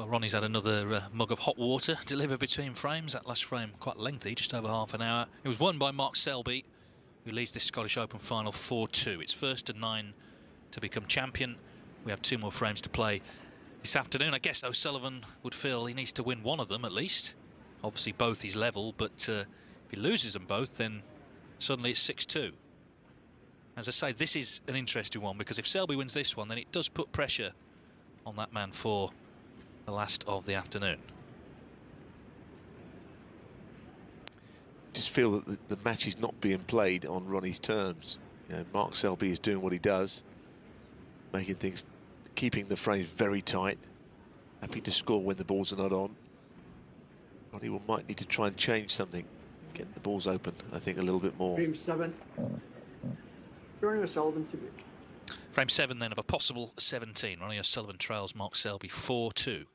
Well, Ronnie's had another mug of hot water delivered between frames. That last frame quite lengthy, just over half an hour. It was won by Mark Selby, who leads this Scottish Open final 4-2. It's first to 9 to become champion. We have 2 more frames to play this afternoon. I guess O'Sullivan would feel he needs to win one of them at least. Obviously both he's level, but if he loses them both, then suddenly it's 6-2. As I say, this is an interesting one, because if Selby wins this one, then it does put pressure on that man for the last of the afternoon. Just feel that the match is not being played on Ronnie's terms. You know, Mark Selby is doing what he does, making things, keeping the frames very tight, happy to score when the balls are not on. Ronnie might need to try and change something, get the balls open, I think, a little bit more. Frame 7. Ronnie O'Sullivan to break. Frame 7 then of a possible 17. Ronnie O'Sullivan trails Mark Selby 4-2.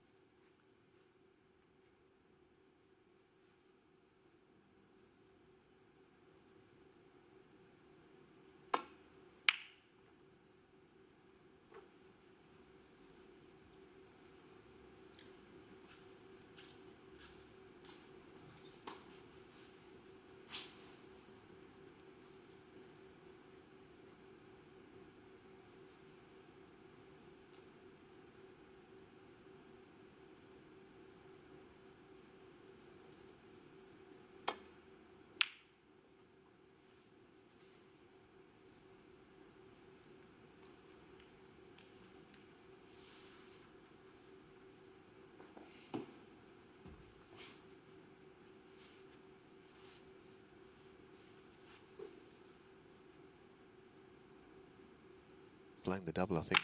Playing the double, I think.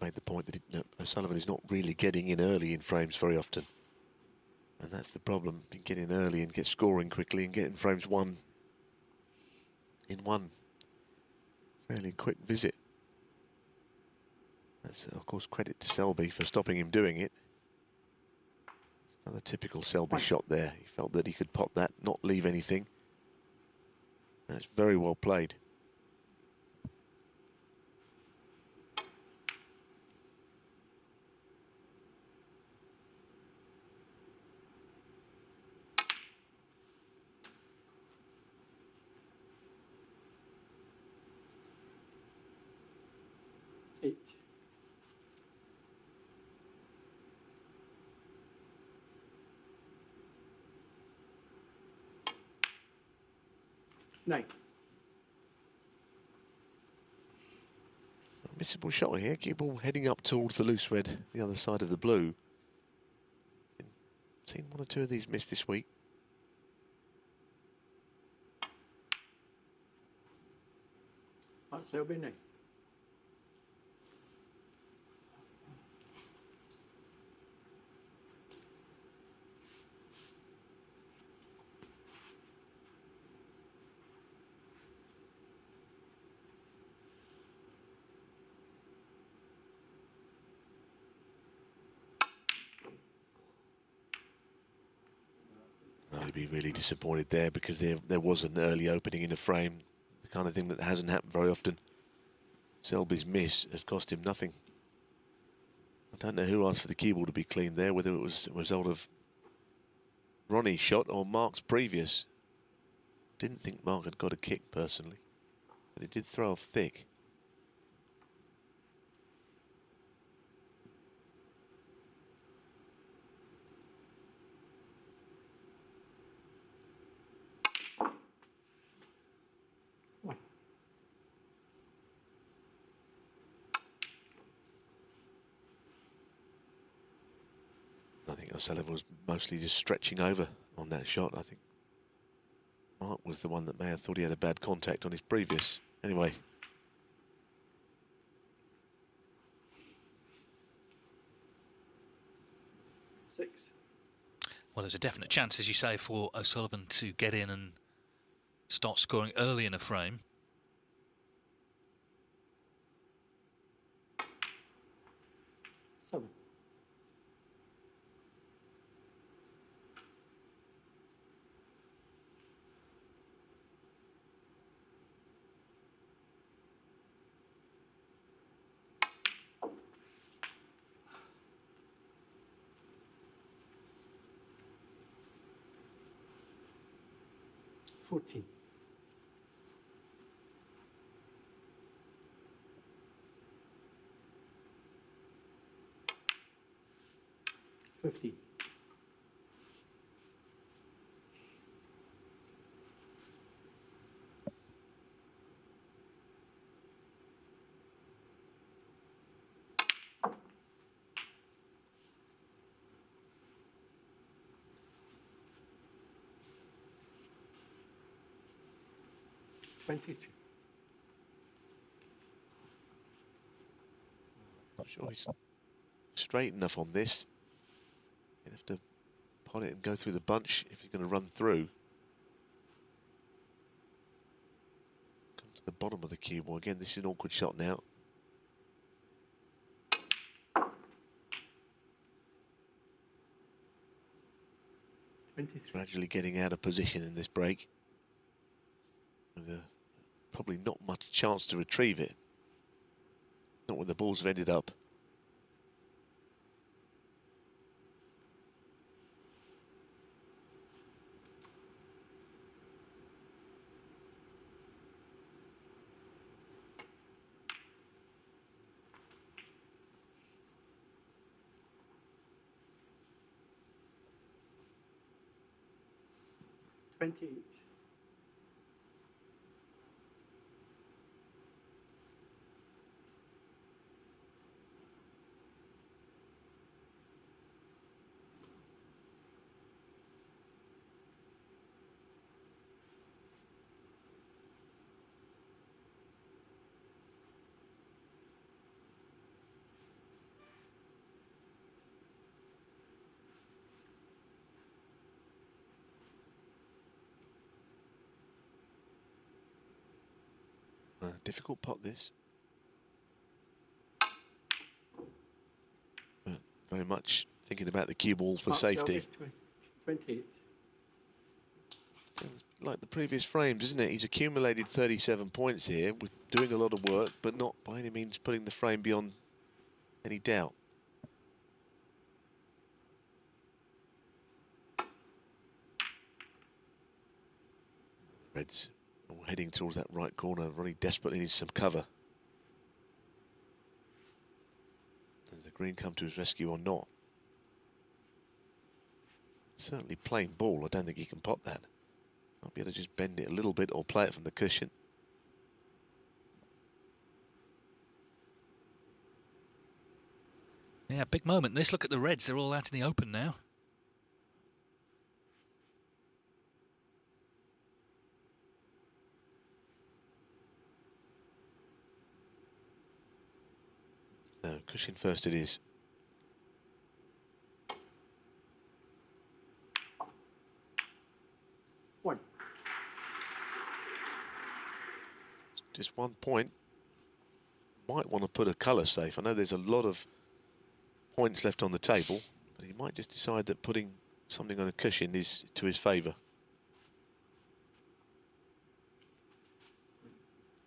Made the point that O'Sullivan is not really getting in early in frames very often. And that's the problem. You get in early and get scoring quickly and get in frames one fairly quick visit. That's, of course, credit to Selby for stopping him doing it. Another typical Selby shot there. He felt that he could pot that, not leave anything. That's very well played. Eight. Nine. Missable shot here. Cue ball heading up towards the loose red, the other side of the blue. Seen 1 or 2 of these missed this week. That's Selby now. Well, he'd be really disappointed there, because there was an early opening in the frame, the kind of thing that hasn't happened very often. Selby's miss has cost him nothing. I don't know who asked for the cue ball to be cleaned there, whether it was a result of Ronnie's shot or Mark's previous. Didn't think Mark had got a kick personally, but he did throw off thick. I think O'Sullivan was mostly just stretching over on that shot. I think Mark was the one that may have thought he had a bad contact on his previous. Anyway. Six. Well, there's a definite chance, as you say, for O'Sullivan to get in and start scoring early in a frame. Seven. 14. $50. 22. Not sure he's straight enough on this. He'll have to pot it and go through the bunch if he's going to run through. Come to the bottom of the cue ball. Again, this is an awkward shot now. Gradually getting out of position in this break. With probably not much chance to retrieve it. Not when the balls have ended up. $28. Difficult pot this. But very much thinking about the cue ball for safety. 28. Feels like the previous frames, isn't it? He's accumulated 37 points here with doing a lot of work, but not by any means putting the frame beyond any doubt. Reds all heading towards that right corner. Ronnie desperately needs some cover. Does the green come to his rescue or not? Certainly playing ball. I don't think he can pot that. Might be able to just bend it a little bit or play it from the cushion. Yeah, big moment this. Look at the Reds. They're all out in the open now. So, cushion first it is. One. Just 1 point. Might want to put a colour safe. I know there's a lot of points left on the table, but he might just decide that putting something on a cushion is to his favour.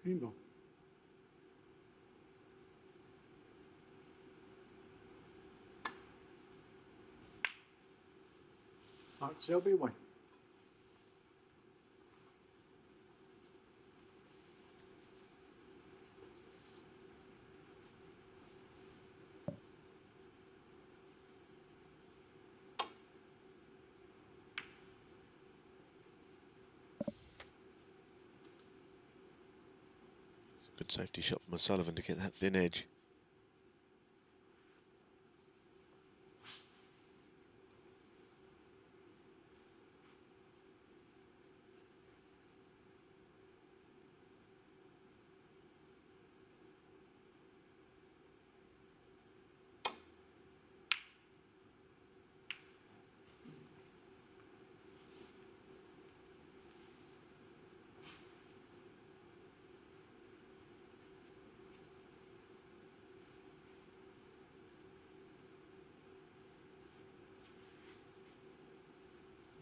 Green ball. SELBY 1. It's a good safety shot from O'Sullivan to get that thin edge.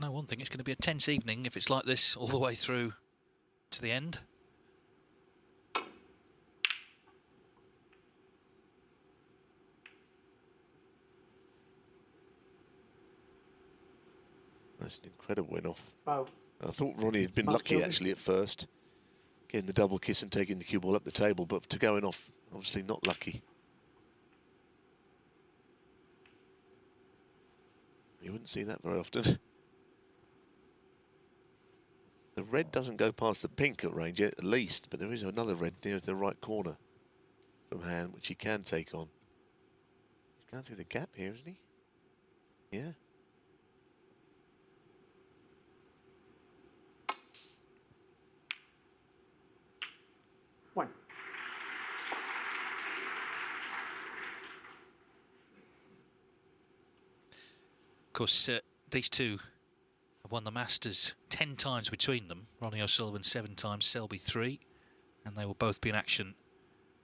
No, one thing, it's going to be a tense evening if it's like this all the way through to the end. That's an incredible win-off. Foul. I thought Ronnie had been Mark lucky Selby. actually at first, getting the double kiss and taking the cue ball up the table, but to going off, obviously not lucky. You wouldn't see that very often. The red doesn't go past the pink at range yet, at least, but there is another red near the right corner from hand, which he can take on. He's going through the gap here, isn't he? Yeah. One. Of course, these two have won the Masters 10 times between them. Ronnie O'Sullivan 7 times, Selby 3. And they will both be in action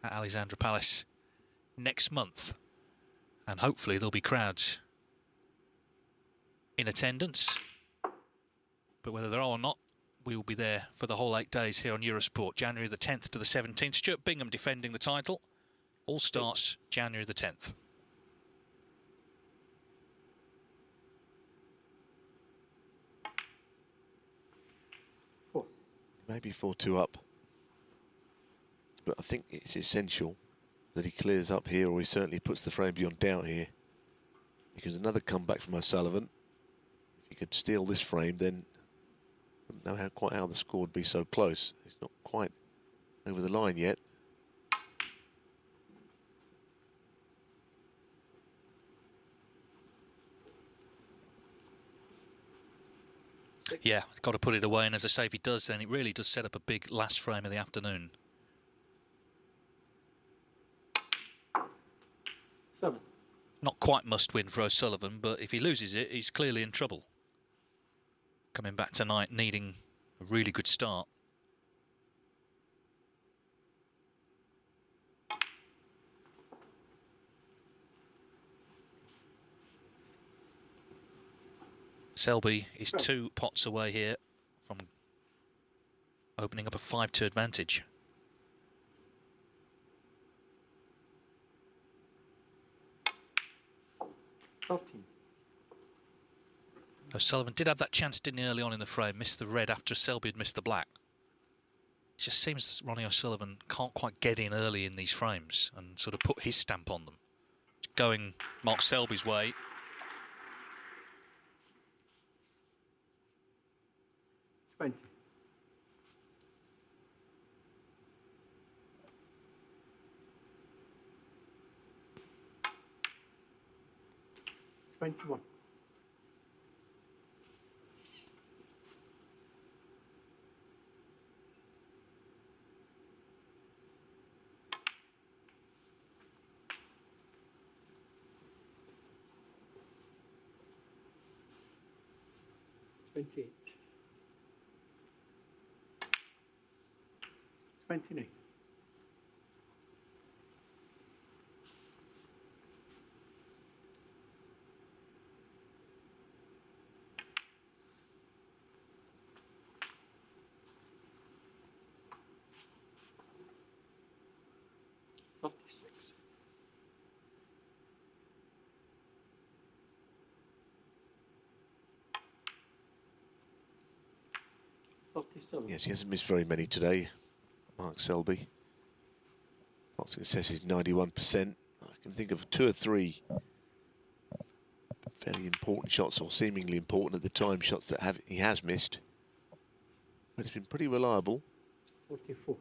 at Alexandra Palace next month. And hopefully there'll be crowds in attendance. But whether there are or not, we will be there for the whole 8 days here on Eurosport, January the 10th to the 17th. Stuart Bingham defending the title. All starts January the 10th. Four. Maybe 4-2 up. But I think it's essential that he clears up here, or he certainly puts the frame beyond doubt here. Because another comeback from O'Sullivan, if he could steal this frame, then I don't know quite how the score would be so close. It's not quite over the line yet. Six. Yeah, got to put it away, and as I say, if he does, then it really does set up a big last frame of the afternoon. 7. Not quite must win for O'Sullivan, but if he loses it, he's clearly in trouble. Coming back tonight needing a really good start. Selby is 2 pots away here from opening up a 5-2 advantage. O'Sullivan did have that chance, didn't he, early on in the frame, missed the red after Selby had missed the black. It just seems that Ronnie O'Sullivan can't quite get in early in these frames and sort of put his stamp on them. Going Mark Selby's way. 20. 21. 28. 29. 36. 37. Yes, he hasn't missed very many today, Mark Selby. Pot success is 91%. I can think of 2 or 3 fairly important shots, or seemingly important at the time, shots that he has missed. But it's been pretty reliable. 44.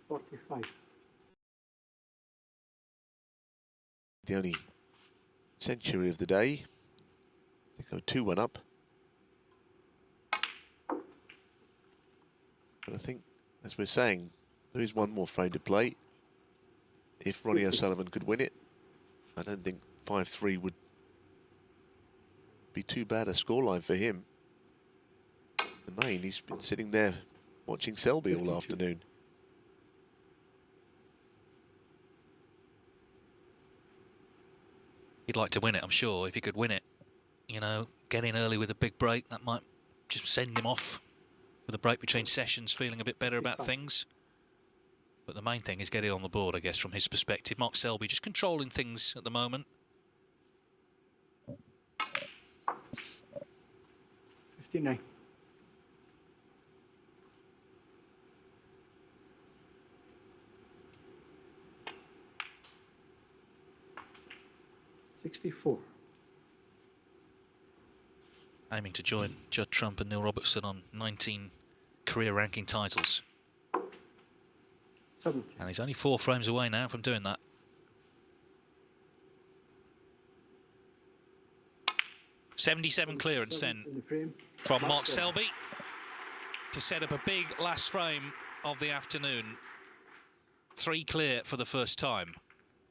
45. The only century of the day. They go 2-1 up. But I think, as we're saying, there is one more frame to play. If Ronnie O'Sullivan could win it, I don't think 5-3 would be too bad a scoreline for him. The main, he's been sitting there watching Selby all 52. afternoon. He'd like to win it, I'm sure, if he could win it. You know, get in early with a big break, that might just send him off with a break between sessions, feeling a bit better about things. But the main thing is get it on the board, I guess, from his perspective. Mark Selby just controlling things at the moment. 59. 64. Aiming to join Judd Trump and Neil Robertson on 19 career ranking titles. 70. And he's only 4 frames away now from doing that. 77 clearance then in the frame. from Mark Selby to set up a big last frame of the afternoon. 3 clear for the first time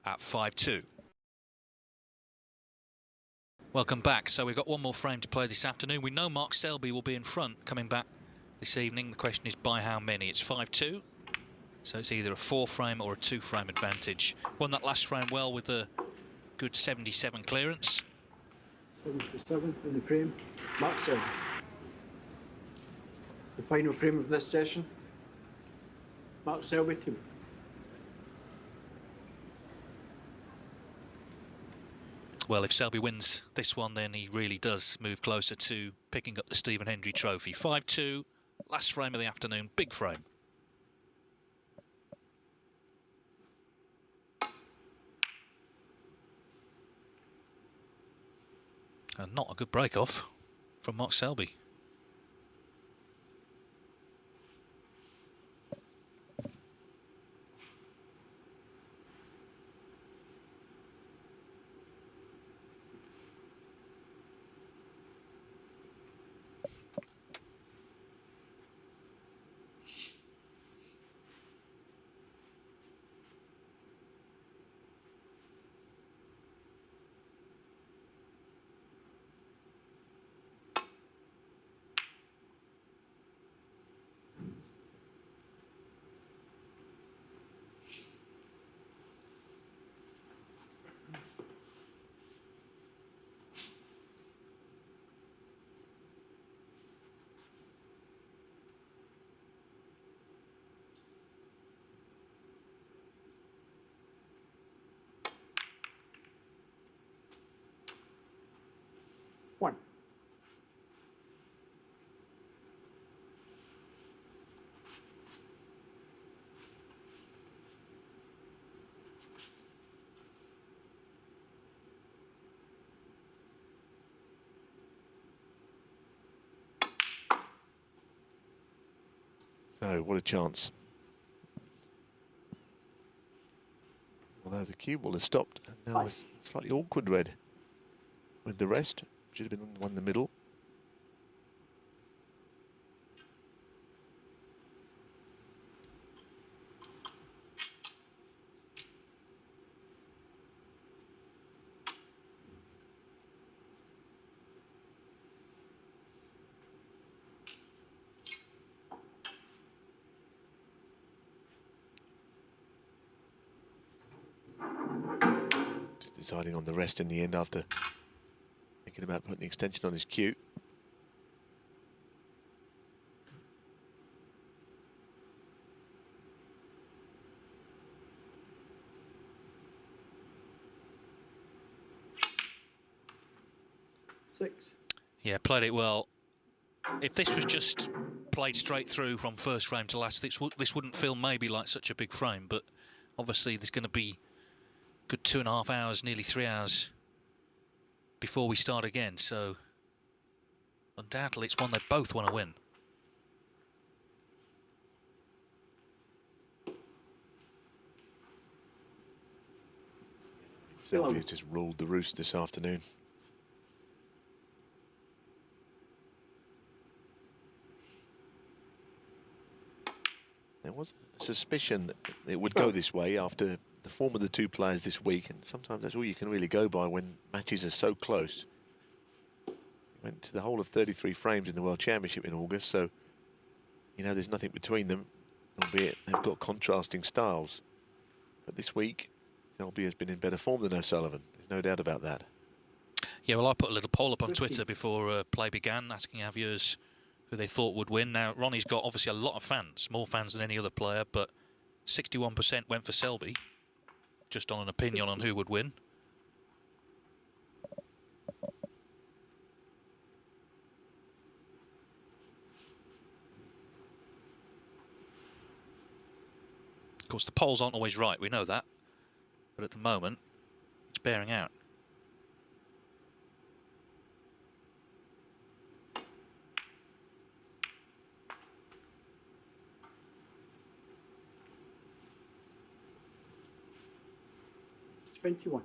at 5-2. Welcome back. So we've got one more frame to play this afternoon. We know Mark Selby will be in front coming back this evening. The question is by how many? It's 5-2. So it's either a 4-frame or a 2-frame advantage. Won that last frame well with a good 77 clearance. 77 in the frame. Mark Selby. The final frame of this session. Mark Selby team. Well, if Selby wins this one, then he really does move closer to picking up the Stephen Hendry Trophy. 5-2, last frame of the afternoon, big frame. And not a good break-off from Mark Selby. One. So, what a chance. Although the cue ball has stopped, and now it's slightly awkward red with the rest. Should have been the one in the middle. Just deciding on the rest in the end after thinking about putting the extension on his cue. Six. Yeah, played it well. If this was just played straight through from first frame to last, this wouldn't feel maybe like such a big frame, but obviously there's going to be a good 2.5 hours, nearly 3 hours before we start again, so undoubtedly it's one they both want to win. Selby has just ruled the roost this afternoon. There was a suspicion that it would go this way after the form of the two players this week, and sometimes that's all you can really go by when matches are so close. He went to the whole of 33 frames in the World Championship in August, so you know there's nothing between them, albeit they've got contrasting styles. But this week, Selby has been in better form than O'Sullivan. There's no doubt about that. Yeah, well, I put a little poll up on Twitter before play began, asking our viewers who they thought would win. Now, Ronnie's got obviously a lot of fans, more fans than any other player, but 61% went for Selby, just on an opinion on who would win. Of course, the poles aren't always right, we know that. But at the moment, it's bearing out. It's 21.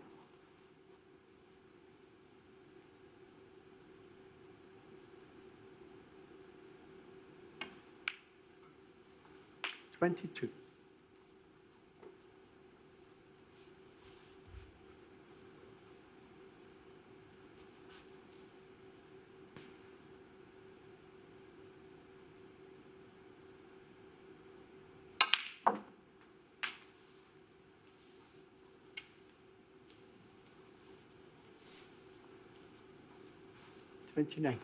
Twenty-two. $29.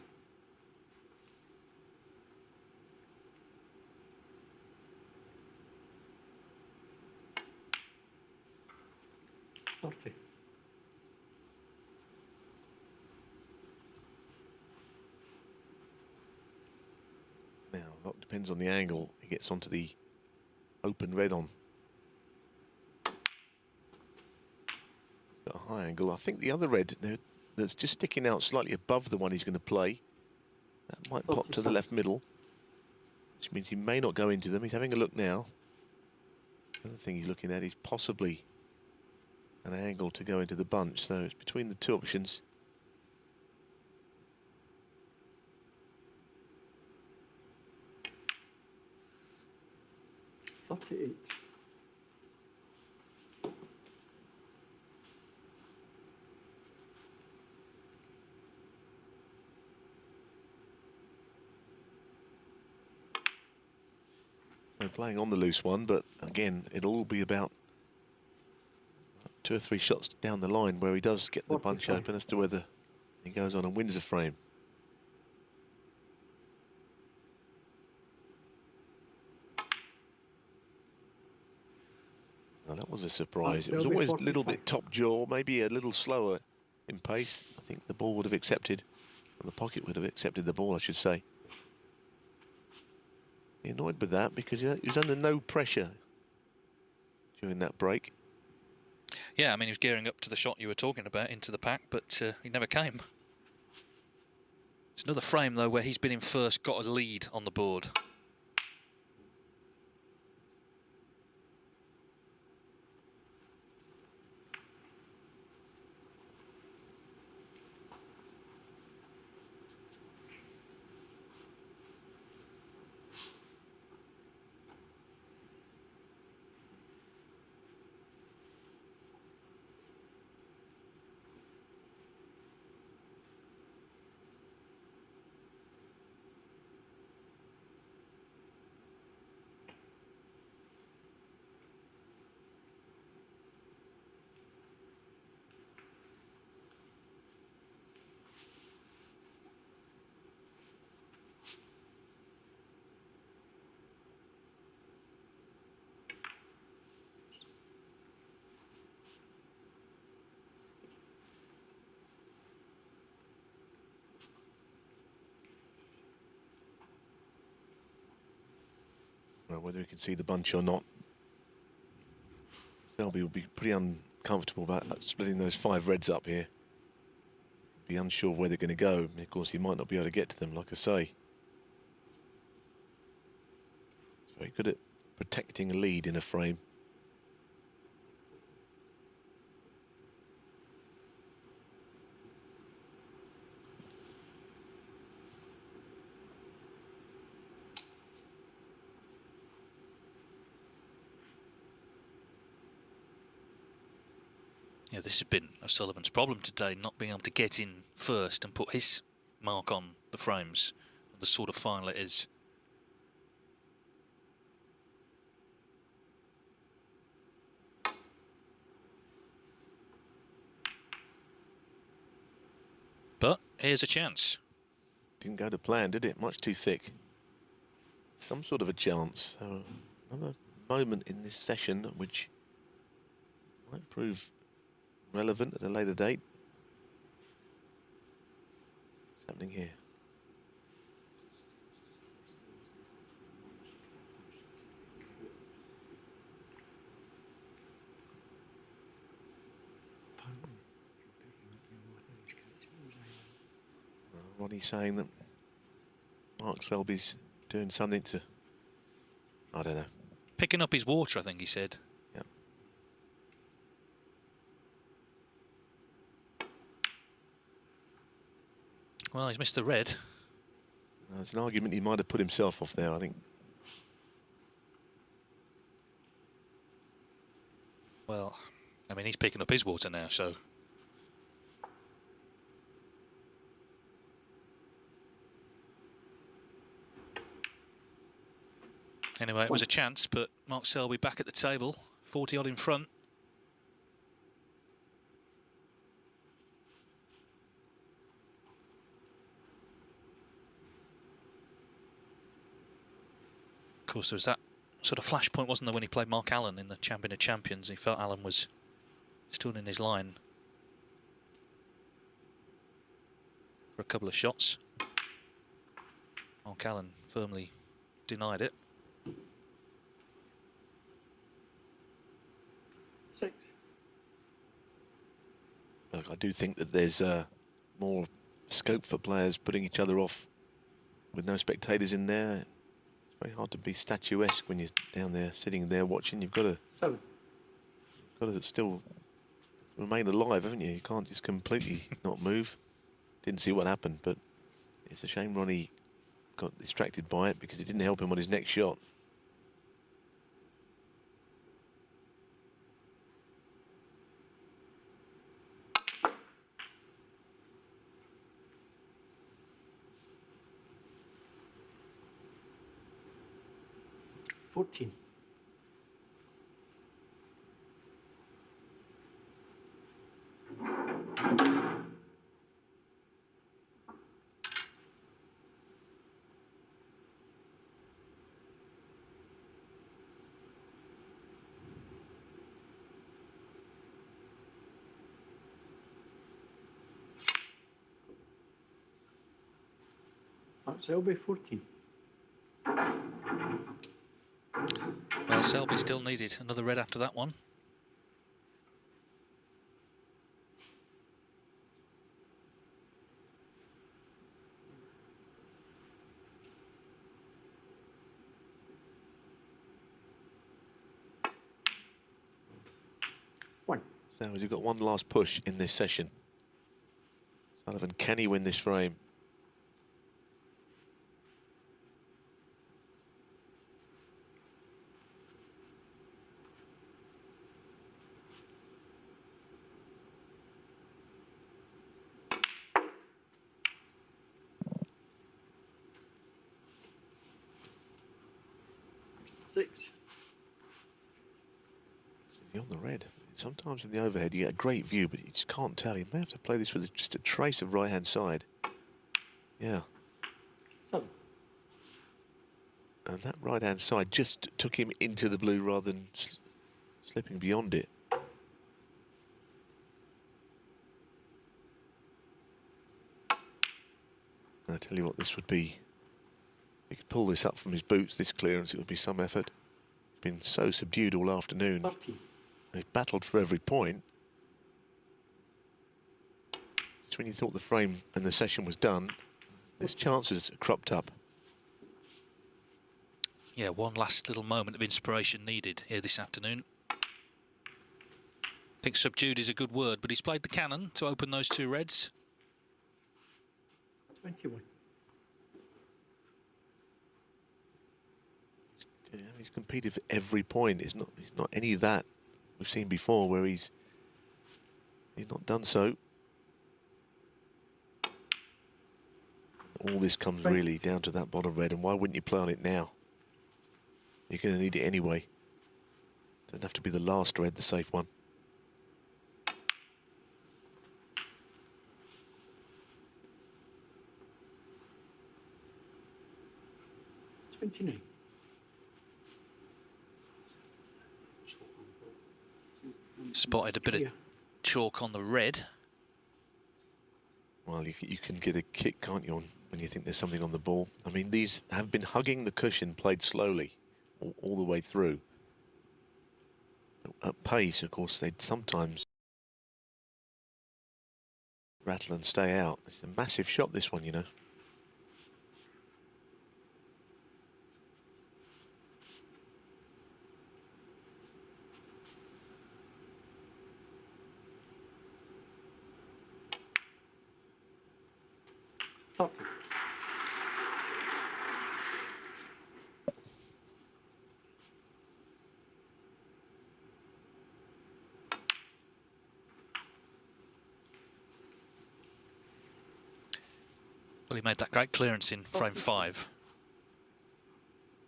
$30. Now, a lot depends on the angle he gets onto the open red on. Got a high angle. I think the other red that's just sticking out slightly above the one he's going to play, that might pop to the left middle, which means he may not go into them. He's having a look now. The other thing he's looking at is possibly an angle to go into the bunch, so it's between the two options. $38. So playing on the loose one, but again, it'll all be about 2 or 3 shots down the line where he does get the bunch open as to whether he goes on and wins the frame. Now that was a surprise. It was always a little bit top jaw, maybe a little slower in pace. I think the ball would have accepted, or the pocket would have accepted the ball, I should say. Annoyed with that because he was under no pressure during that break. Yeah, I mean, he was gearing up to the shot you were talking about into the pack, but he never came. It's another frame, though, where he's been in first, got a lead on the board. Well, whether he can see the bunch or not, Selby will be pretty uncomfortable about splitting those 5 reds up here. Be unsure of where they're going to go. Of course, he might not be able to get to them, like I say. He's very good at protecting a lead in a frame. Yeah, this has been O'Sullivan's problem today, not being able to get in first and put his mark on the frames, the sort of final it is. But here's a chance. Didn't go to plan, did it? Much too thick. Some sort of a chance. So another moment in this session which might prove relevant at a later date. What's happening here? Ronnie saying that Mark Selby's doing something to, I don't know. Picking up his water, I think he said. Yeah. Well, he's missed the red. There's an argument he might have put himself off there, I think. Well, I mean, he's picking up his water now, so... Anyway, it was a chance, but Mark Selby back at the table, 40 odd in front. Of course, there was that sort of flashpoint, wasn't there, when he played Mark Allen in the Champion of Champions. He felt Allen was stood in his line for a couple of shots. Mark Allen firmly denied it. 6. Look, I do think that there's more scope for players putting each other off with no spectators in there. It's very hard to be statuesque when you're down there, sitting there watching. You've got to 7. Still remain alive, haven't you? You can't just completely not move. Didn't see what happened, but it's a shame Ronnie got distracted by it because it didn't help him on his next shot. $14. SELBY 14. Well, Selby still needed another red after that one. So he's got one last push in this session. Sullivan, can he win this frame? $6. Is he on the red? Sometimes in the overhead you get a great view, but you just can't tell. You may have to play this with just a trace of right-hand side. Yeah. 7. And that right-hand side just took him into the blue rather than slipping beyond it. I tell you what, this would be... If he could pull this up from his boots, this clearance, it would be some effort. He's been so subdued all afternoon. 13. He's battled for every point. Just when you thought the frame and the session was done, there's chances cropped up. Yeah, one last little moment of inspiration needed here this afternoon. I think subdued is a good word, but he's played the cannon to open those two reds. 21. He's competed for every point. It's not any of that we've seen before where he's not done so. All this comes really down to that bottom red, and why wouldn't you play on it now? You're going to need it anyway. Doesn't have to be the last red, the safe one. $29. Spotted a bit of chalk on the red. Well, you can get a kick, can't you, when you think there's something on the ball. I mean, these have been hugging the cushion, played slowly all the way through. At pace, of course, they'd sometimes rattle and stay out. It's a massive shot, this one, you know. Well, he made that great clearance in frame 5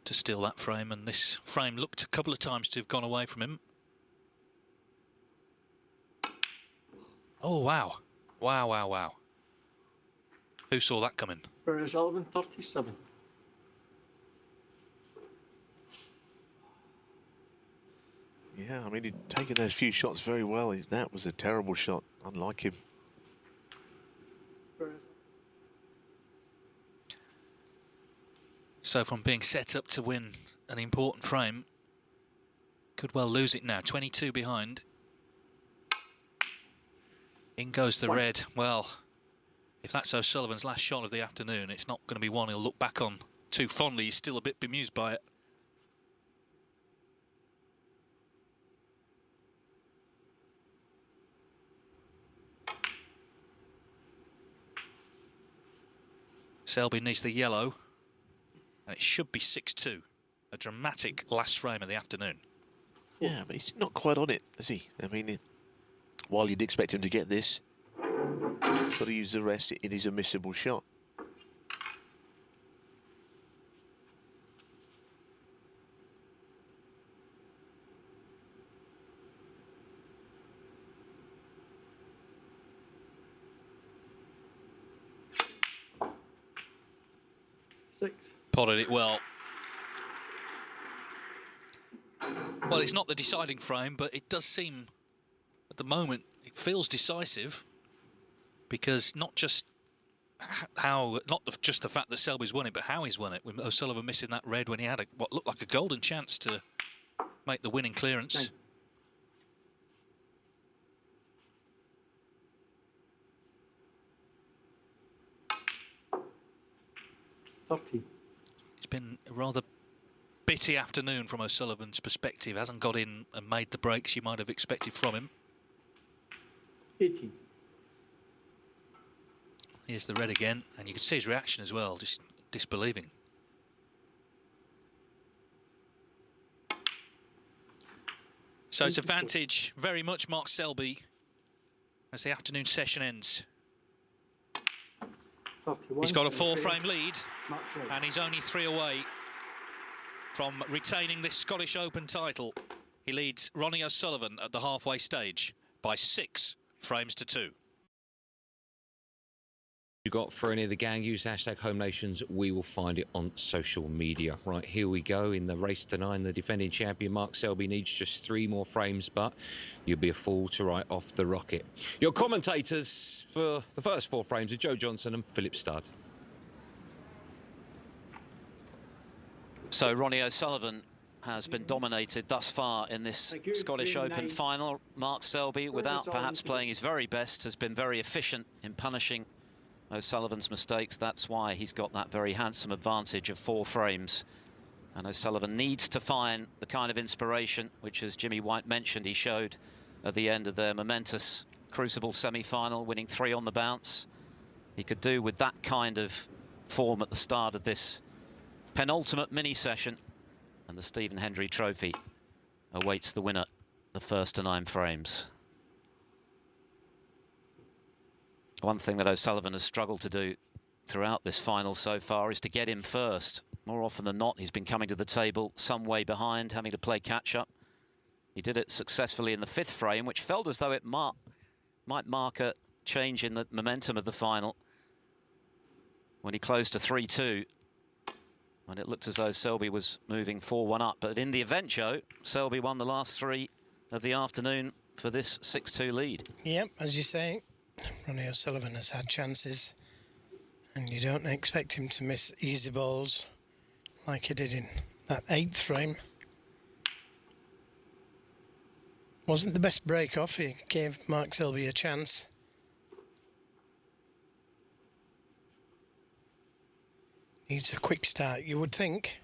to steal that frame, and this frame looked a couple of times to have gone away from him. Oh, wow. Wow, wow, wow. Who saw that coming? For O'Sullivan, 37. Yeah, I mean, he'd taken those few shots very well. That was a terrible shot, unlike him. So from being set up to win an important frame, could well lose it now. 22 behind. In goes the red. Well, if that's O'Sullivan's last shot of the afternoon, it's not going to be one he'll look back on too fondly. He's still a bit bemused by it. Selby needs the yellow, and it should be 6-2. A dramatic last frame of the afternoon. Yeah, but he's not quite on it, is he? I mean, while you'd expect him to get this, he's got to use the rest. It is a missable shot. Potted it well. Well, it's not the deciding frame, but it does seem, at the moment, it feels decisive, because not just just the fact that Selby's won it, but how he's won it. With O'Sullivan missing that red when he had what looked like a golden chance to make the winning clearance. 30. It's been a rather bitty afternoon from O'Sullivan's perspective. Hasn't got in and made the breaks you might have expected from him. 18. Here's the red again, and you can see his reaction as well, just disbelieving. So it's advantage very much Mark Selby as the afternoon session ends. 31. He's got a 4-frame lead, and he's only 3 away from retaining this Scottish Open title. He leads Ronnie O'Sullivan at the halfway stage by 6 frames to 2. You got for any of the gang, use hashtag Home Nations. We will find it on social media. Right, here we go in the race to 9. The defending champion Mark Selby needs just 3 more frames, but you'll be a fool to write off the rocket. Your commentators for the first 4 frames are Joe Johnson and Philip Studd. So Ronnie O'Sullivan has been dominated thus far in this Scottish Open final. Mark Selby, without perhaps playing his very best, has been very efficient in punishing O'Sullivan's mistakes. That's why he's got that very handsome advantage of 4 frames. And O'Sullivan needs to find the kind of inspiration which, as Jimmy White mentioned, he showed at the end of their momentous Crucible semi-final, winning 3 on the bounce. He could do with that kind of form at the start of this penultimate mini-session. And the Stephen Hendry Trophy awaits the winner, the first to 9 frames. One thing that O'Sullivan has struggled to do throughout this final so far is to get in first. More often than not, he's been coming to the table some way behind, having to play catch-up. He did it successfully in the 5th frame, which felt as though it might mark a change in the momentum of the final, when he closed to 3-2, when it looked as though Selby was moving 4-1 up. But in the event, Joe, Selby won the last 3 of the afternoon for this 6-2 lead. Yep, as you say, Ronnie O'Sullivan has had chances, and you don't expect him to miss easy balls like he did in that 8th frame. Wasn't the best break off. He gave Mark Selby a chance. Needs a quick start, you would think.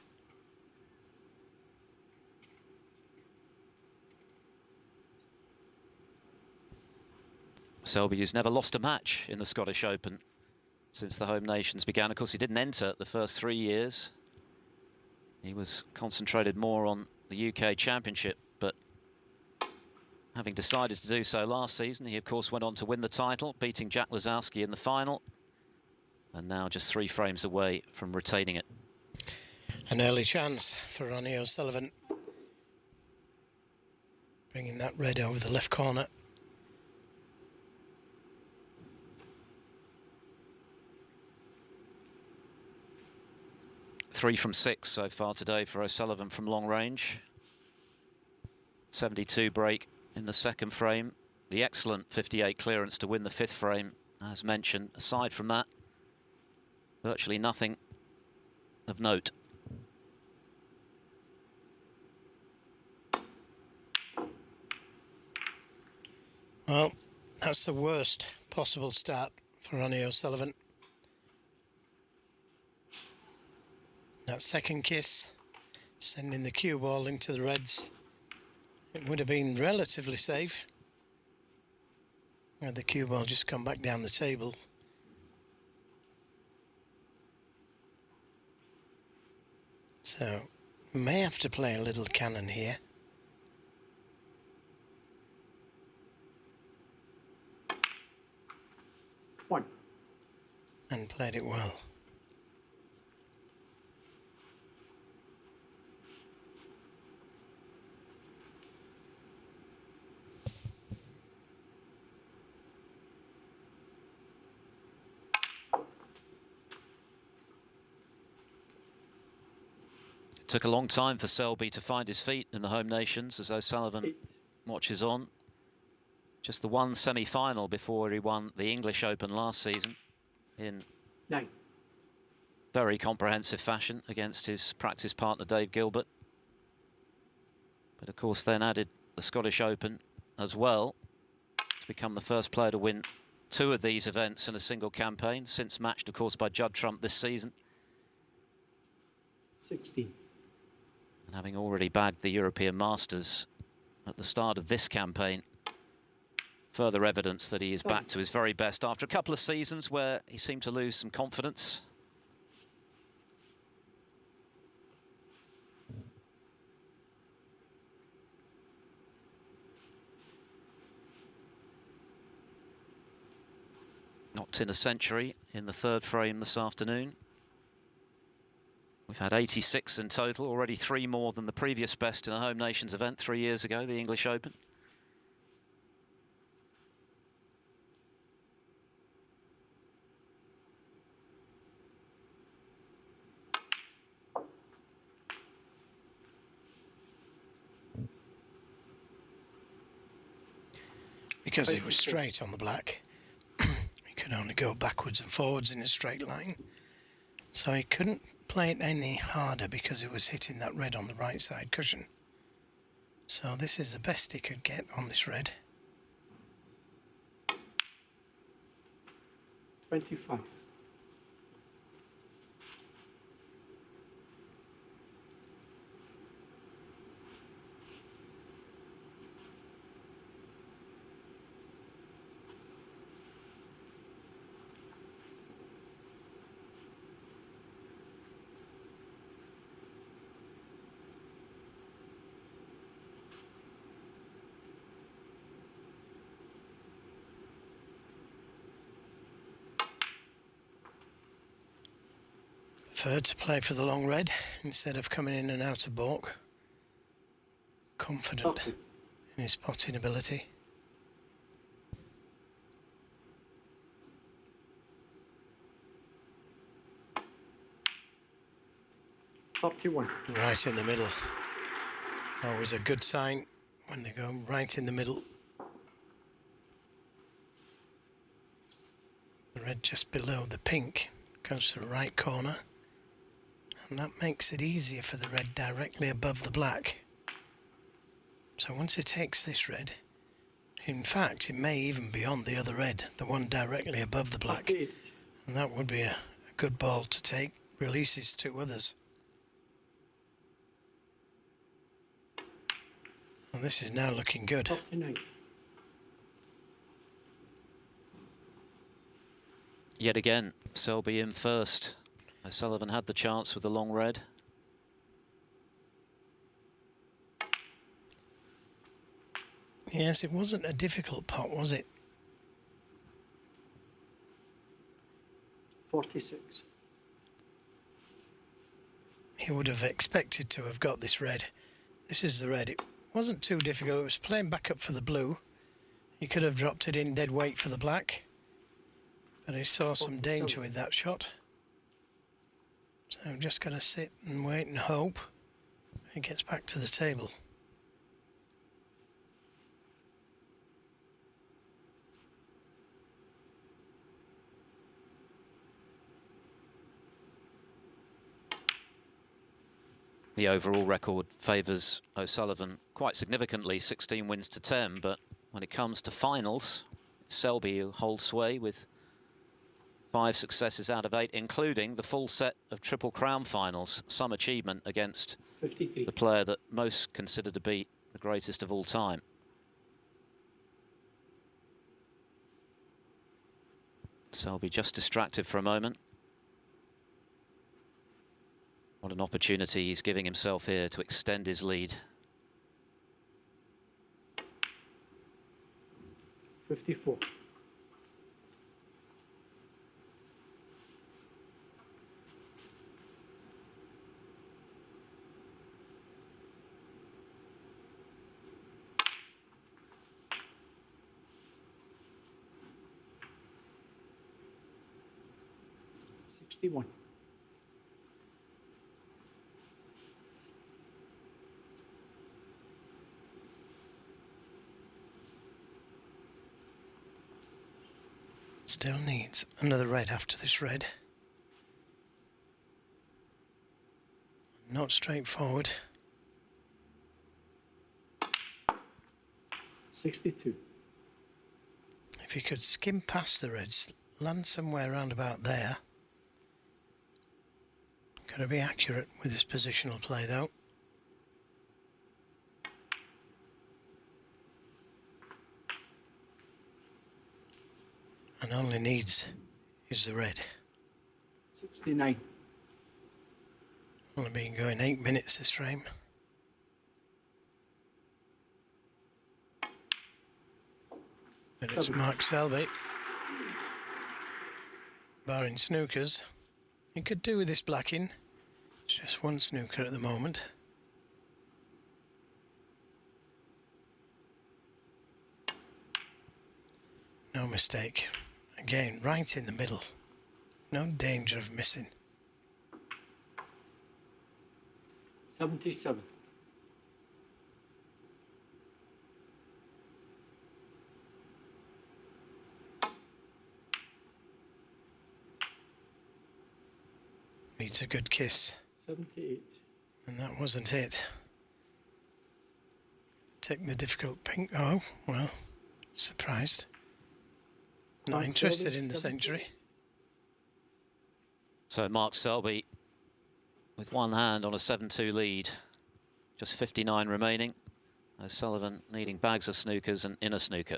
Selby, who's never lost a match in the Scottish Open since the home nations began. Of course, he didn't enter the first 3 years. He was concentrated more on the UK Championship, but having decided to do so last season, he of course went on to win the title, beating Jack Lazowski in the final, and now just 3 frames away from retaining it. An early chance for Ronnie O'Sullivan. Bringing that red over the left corner. Three from 6 so far today for O'Sullivan from long range. 72 break in the second frame. The excellent 58 clearance to win the 5th frame, as mentioned. Aside from that, virtually nothing of note. Well, that's the worst possible start for Ronnie O'Sullivan. That second kiss, sending the cue ball into the reds. It would have been relatively safe. Had the cue ball just come back down the table. So, may have to play a little cannon here. One. And played it well. It took a long time for Selby to find his feet in the home nations as O'Sullivan watches on. Just the one semi-final before he won the English Open last season in 9. very comprehensive fashion against his practice partner Dave Gilbert. But of course then added the Scottish Open as well to become the first player to win 2 of these events in a single campaign, since matched of course by Judd Trump this season. 16. And having already bagged the European Masters at the start of this campaign, further evidence that he is back to his very best after a couple of seasons where he seemed to lose some confidence. Knocked in a century in the 3rd frame this afternoon. We've had 86 in total, already 3 more than the previous best in a home nations event 3 years ago, the English Open. Because it was straight on the black, he could only go backwards and forwards in a straight line. So he couldn't play it any harder because it was hitting that red on the right side cushion. So this is the best he could get on this red. 25. Preferred to play for the long red instead of coming in and out of balk. Confident in his potting ability. .31. Right in the middle. Always a good sign when they go right in the middle. The red just below the pink goes to the right corner. And that makes it easier for the red directly above the black. So once it takes this red, in fact, it may even be on the other red, the one directly above the black. And that would be a good ball to take releases two others. And this is now looking good. 39. Yet again, Selby in first. O'Sullivan had the chance with the long red. Yes, it wasn't a difficult pot, was it? 46. He would have expected to have got this red. This is the red. It wasn't too difficult. It was playing back up for the blue. He could have dropped it in dead weight for the black. But he saw some danger with that shot. So I'm just going to sit and wait and hope he gets back to the table. The overall record favours O'Sullivan quite significantly, 16 wins to 10, but when it comes to finals, it's Selby who holds sway with 5 successes out of 8, including the full set of Triple Crown finals, some achievement against 53. the player that most consider to be the greatest of all time. Selby just distracted for a moment. What an opportunity he's giving himself here to extend his lead. 54. $61. Still needs another red after this red. Not straightforward. 62. If he could skim past the reds, land somewhere around about there. Got to be accurate with his positional play though. And only needs is the red. 69. Only been going 8 minutes this frame. But it's Mark Selby. Barring snookers. He could do with this blacking. It's just one snooker at the moment. No mistake. Again, right in the middle. No danger of missing. 77. Needs a good kiss. 78. And that wasn't it. Take the difficult pink. Oh, well, surprised. Not Mark interested Selby, in the 78. century. So Mark Selby with one hand on a 7-2 lead. Just 59 remaining. O'Sullivan needing bags of snookers and inner snooker.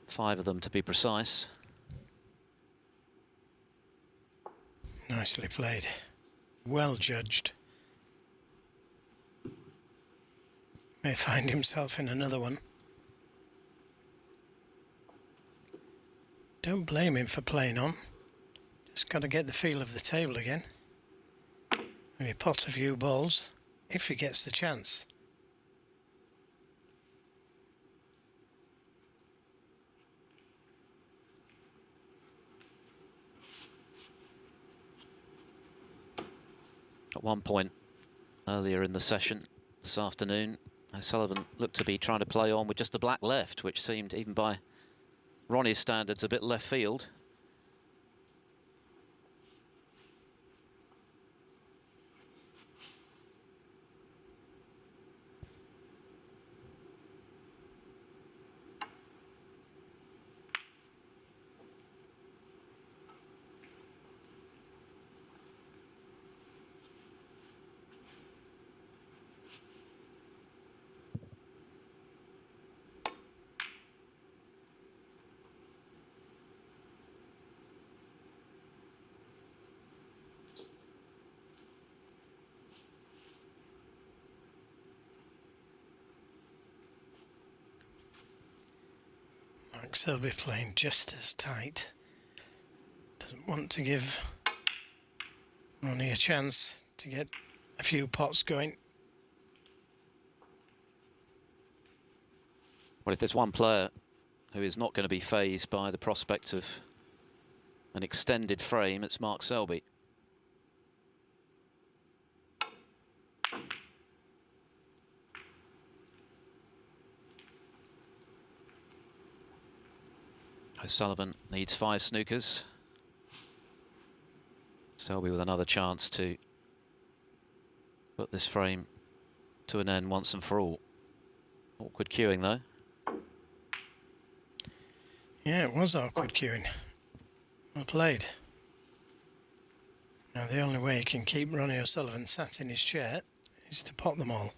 Five of them to be precise. Nicely played. Well judged. May find himself in another one. Don't blame him for playing on. Just got to get the feel of the table again. Maybe pot a few balls if he gets the chance. At one point earlier in the session this afternoon, O'Sullivan looked to be trying to play on with just the black left, which seemed, even by Ronnie's standards, a bit left field. Mark Selby playing just as tight. Doesn't want to give Ronnie a chance to get a few pots going. Well, if there's one player who is not going to be fazed by the prospect of an extended frame, it's Mark Selby. O'Sullivan needs 5 snookers. Selby with another chance to put this frame to an end once and for all. Awkward queuing though. Yeah, it was awkward queuing. Well played. Now the only way you can keep Ronnie O'Sullivan sat in his chair is to pot them all.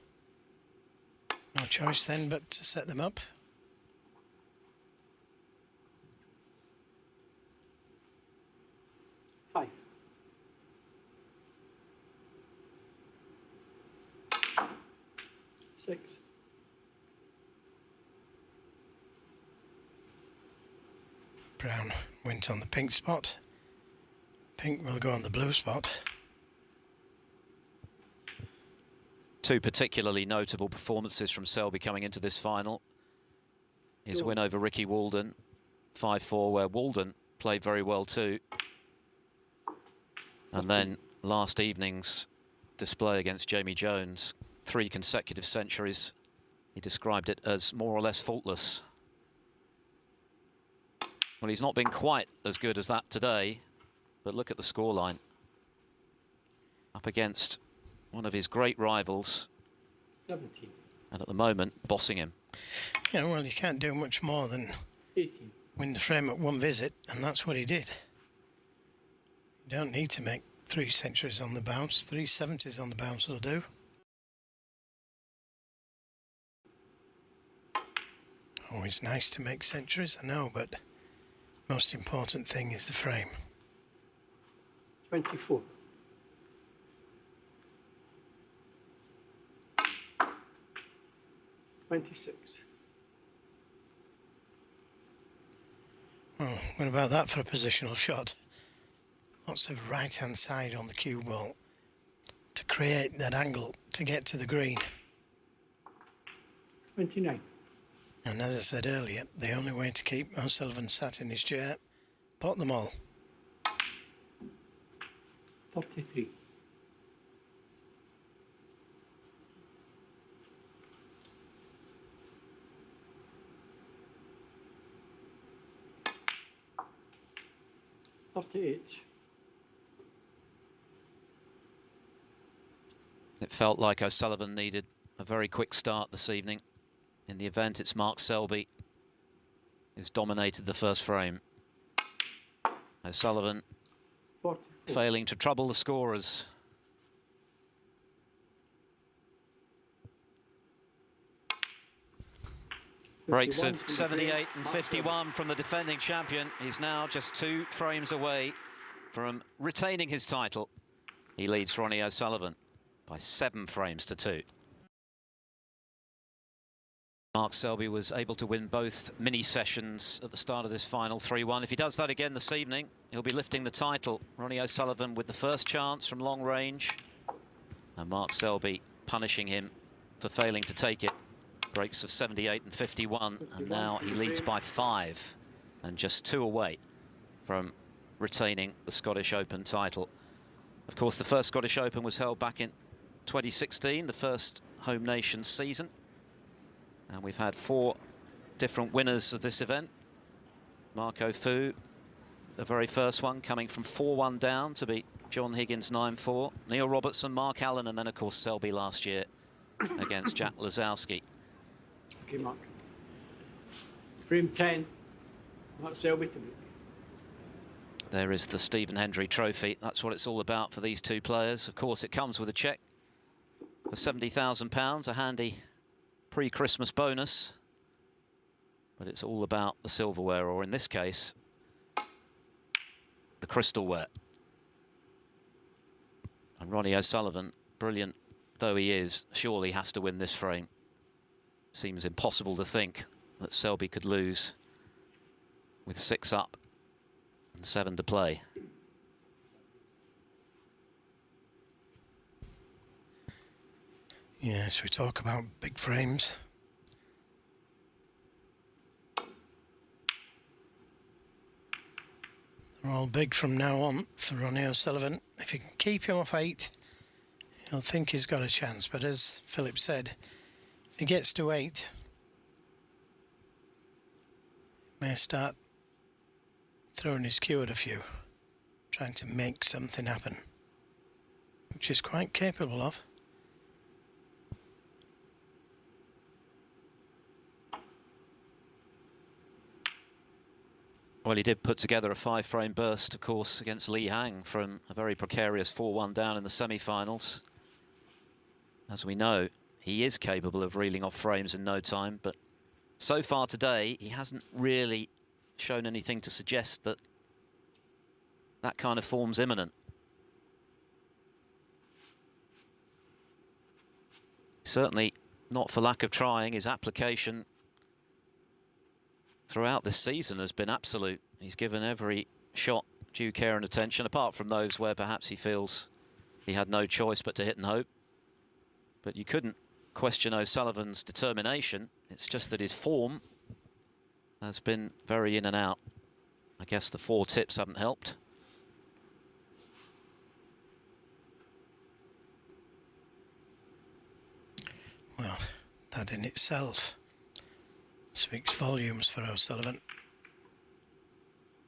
No choice then but to set them up. Five. Six. Brown went on the pink spot. Pink will go on the blue spot. 2 particularly notable performances from Selby coming into this final. His win over Ricky Walden, 5-4, where Walden played very well too. And then last evening's display against Jamie Jones, 3 consecutive centuries. He described it as more or less faultless. Well, he's not been quite as good as that today, but look at the scoreline. Up against one of his great rivals, 17. and at the moment, bossing him. Yeah, well, you can't do much more than 18. win the frame at one visit, and that's what he did. You don't need to make 3 centuries on the bounce. 3 70s on the bounce will do. Always nice to make centuries, I know, but most important thing is the frame. 24. 26. Oh, what about that for a positional shot? Lots of right-hand side on the cue ball to create that angle to get to the green. 29. And as I said earlier, the only way to keep O'Sullivan sat in his chair, pot them all. 33. 38. It felt like O'Sullivan needed a very quick start this evening. In the event, it's Mark Selby who's dominated the first frame. O'Sullivan 44. failing to trouble the scorers. Breaks of 78 and 51 from the defending champion. He's now just 2 frames away from retaining his title. He leads Ronnie O'Sullivan by 7 frames to 2. Mark Selby was able to win both mini sessions at the start of this final 3-1. If he does that again this evening, he'll be lifting the title. Ronnie O'Sullivan with the first chance from long range, and Mark Selby punishing him for failing to take it. Breaks of 78 and 51, and now he leads by 5 and just 2 away from retaining the Scottish Open title. Of course, the first Scottish Open was held back in 2016, the first home nation season. And we've had 4 different winners of this event. Marco Fu, the very first one, coming from 4-1 down to beat John Higgins 9-4. Neil Robertson, Mark Allen, and then, of course, Selby last year against Jack Lazowski. Okay, Mark. Frame 10. Mark Selby to beat. There is the Stephen Hendry Trophy. That's what it's all about for these 2 players. Of course, it comes with a cheque for £70,000, a handy pre-Christmas bonus. But it's all about the silverware, or in this case, the crystalware. And Ronnie O'Sullivan, brilliant though he is, surely has to win this frame. Seems impossible to think that Selby could lose with 6 up and 7 to play. Yes, we talk about big frames. They're all big from now on for Ronnie O'Sullivan. If he can keep him off 8, he'll think he's got a chance. But as Philip said, if he gets to 8, he may start throwing his cue at a few, trying to make something happen, which he's quite capable of. Well, he did put together a 5-frame burst, of course, against Li Hang from a very precarious 4-1 down in the semi-finals. As we know, he is capable of reeling off frames in no time, but so far today, he hasn't really shown anything to suggest that that kind of form's imminent. Certainly not for lack of trying. His application throughout this season has been absolute. He's given every shot due care and attention, apart from those where perhaps he feels he had no choice but to hit and hope. But you couldn't question O'Sullivan's determination. It's just that his form has been very in and out. I guess the 4 tips haven't helped. Well, that in itself speaks volumes for O'Sullivan.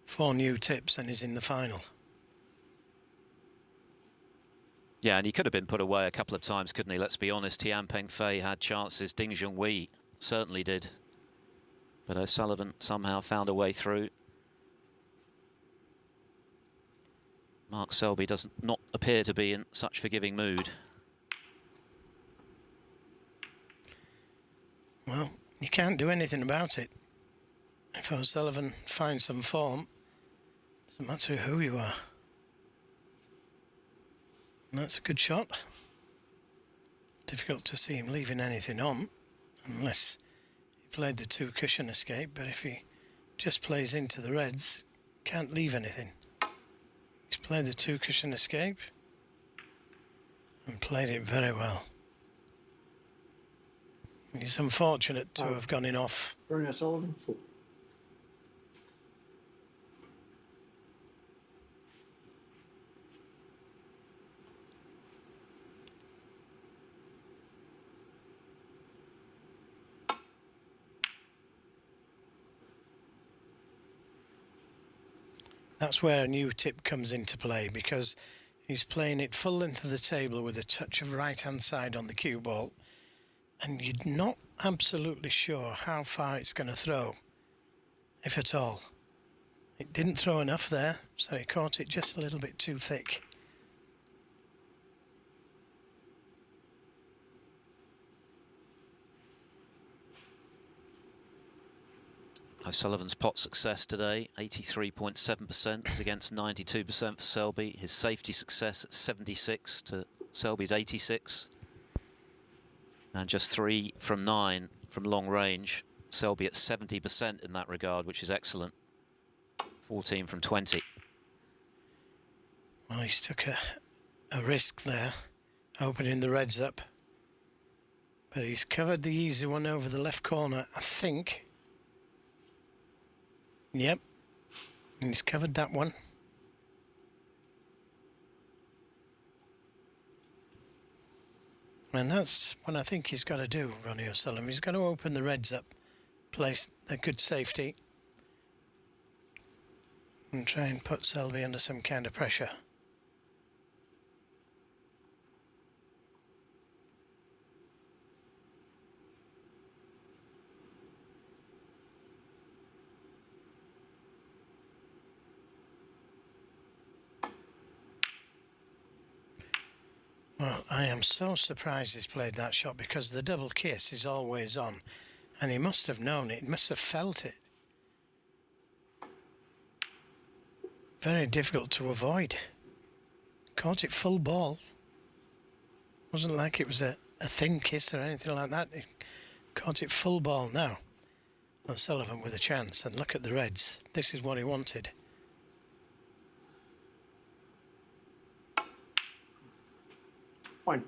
4 new tips and he's in the final. Yeah, and he could have been put away a couple of times, couldn't he? Let's be honest, Tian Pengfei had chances, Ding Junhui certainly did. But O'Sullivan somehow found a way through. Mark Selby does not appear to be in such forgiving mood. Well, you can't do anything about it. If O'Sullivan finds some form, doesn't matter who you are. And that's a good shot. Difficult to see him leaving anything on, unless he played the 2 cushion escape, but if he just plays into the reds, can't leave anything. He's played the 2 cushion escape and played it very well. He's unfortunate to have gone in off. Ronnie O'Sullivan, fluke. That's where a new tip comes into play, because he's playing it full length of the table with a touch of right-hand side on the cue ball, and you're not absolutely sure how far it's going to throw, if at all. It didn't throw enough there, so he caught it just a little bit too thick. O'Sullivan's pot success today, 83.7% is against 92% for Selby. His safety success at 76 to Selby's 86. And just 3 from 9 from long range. Selby at 70% in that regard, which is excellent. 14 from 20. Well, he's took a risk there, opening the reds up. But he's covered the easy one over the left corner, I think. Yep, and he's covered that one. And that's what I think he's got to do, Ronnie O'Sullivan. He's got to open the reds up, place a good safety, and try and put Selby under some kind of pressure. Well, I am so surprised he's played that shot, because the double kiss is always on, and he must have known it, must have felt it. Very difficult to avoid. Caught it full ball. Wasn't like it was a thin kiss or anything like that. He caught it full ball now. O'Sullivan with a chance, and look at the reds. This is what he wanted. One.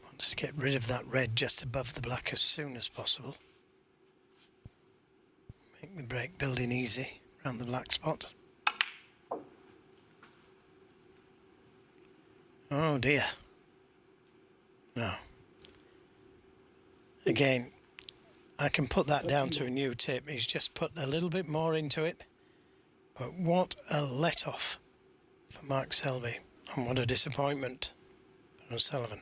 Wants to get rid of that red just above the black as soon as possible. Make the break building easy around the black spot. Oh dear. No. Again, I can put that down to a new tip. He's just put a little bit more into it. But what a let-off for Mark Selby. And what a disappointment for O'Sullivan.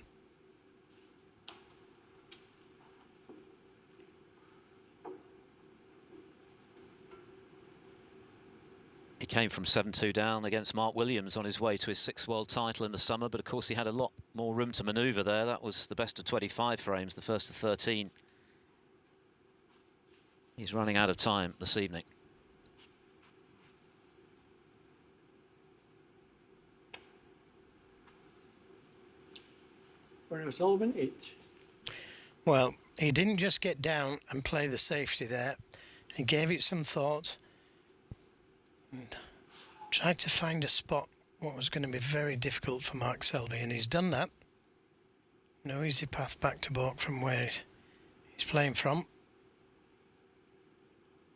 He came from 7-2 down against Mark Williams on his way to his 6th world title in the summer, but of course he had a lot more room to manoeuvre there. That was the best of 25 frames, the first of 13. He's running out of time this evening. For O'Sullivan, 8. Well, he didn't just get down and play the safety there. He gave it some thought and tried to find a spot what was going to be very difficult for Mark Selby, and he's done that. No easy path back to balk from where he's playing from.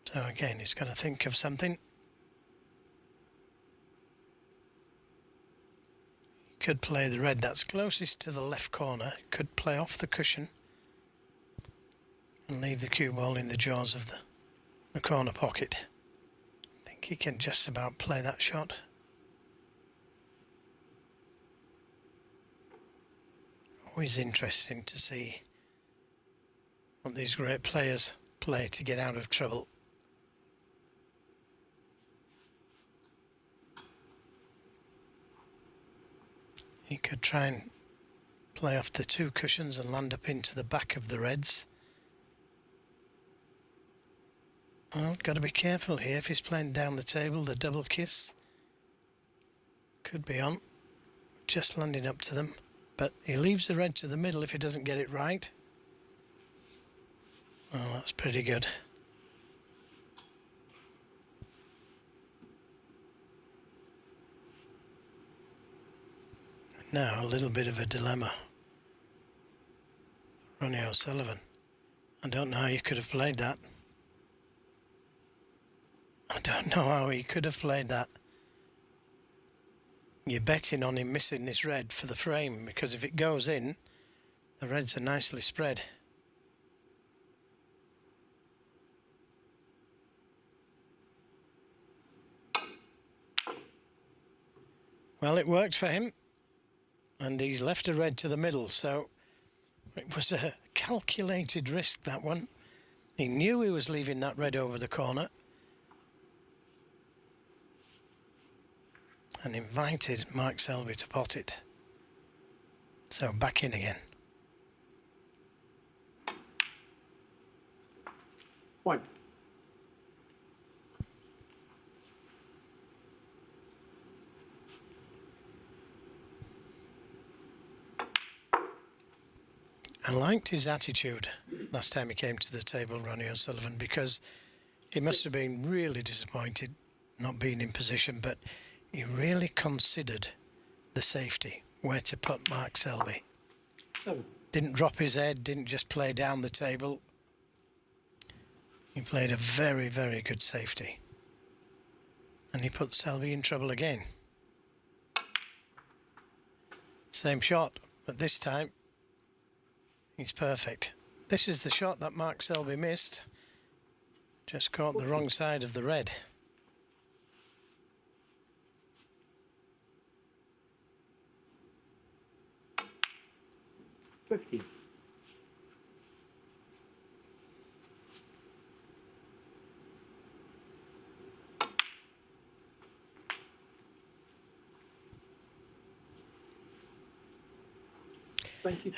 So again, he's got to think of something. He could play the red that's closest to the left corner, could play off the cushion and leave the cue ball in the jaws of the corner pocket. I think he can just about play that shot. Always interesting to see what these great players play to get out of trouble. He could try and play off the 2 cushions and land up into the back of the reds. Well, got to be careful here. If he's playing down the table, the double kiss could be on. Just landing up to them. But he leaves the red to the middle if he doesn't get it right. Well, that's pretty good. Now a little bit of a dilemma. Ronnie O'Sullivan. I don't know how you could have played that. I don't know how he could have played that. You're betting on him missing this red for the frame, because if it goes in, the reds are nicely spread. Well, it worked for him, and he's left a red to the middle, so it was a calculated risk, that one. He knew he was leaving that red over the corner and invited Mark Selby to pot it. So back in again. 1. I liked his attitude last time he came to the table, Ronnie O'Sullivan, because he must have been really disappointed not being in position, but he really considered the safety, where to put Mark Selby. 7. Didn't drop his head, didn't just play down the table. He played a very, very good safety. And he put Selby in trouble again. Same shot, but this time he's perfect. This is the shot that Mark Selby missed. Just caught the wrong side of the red. $50.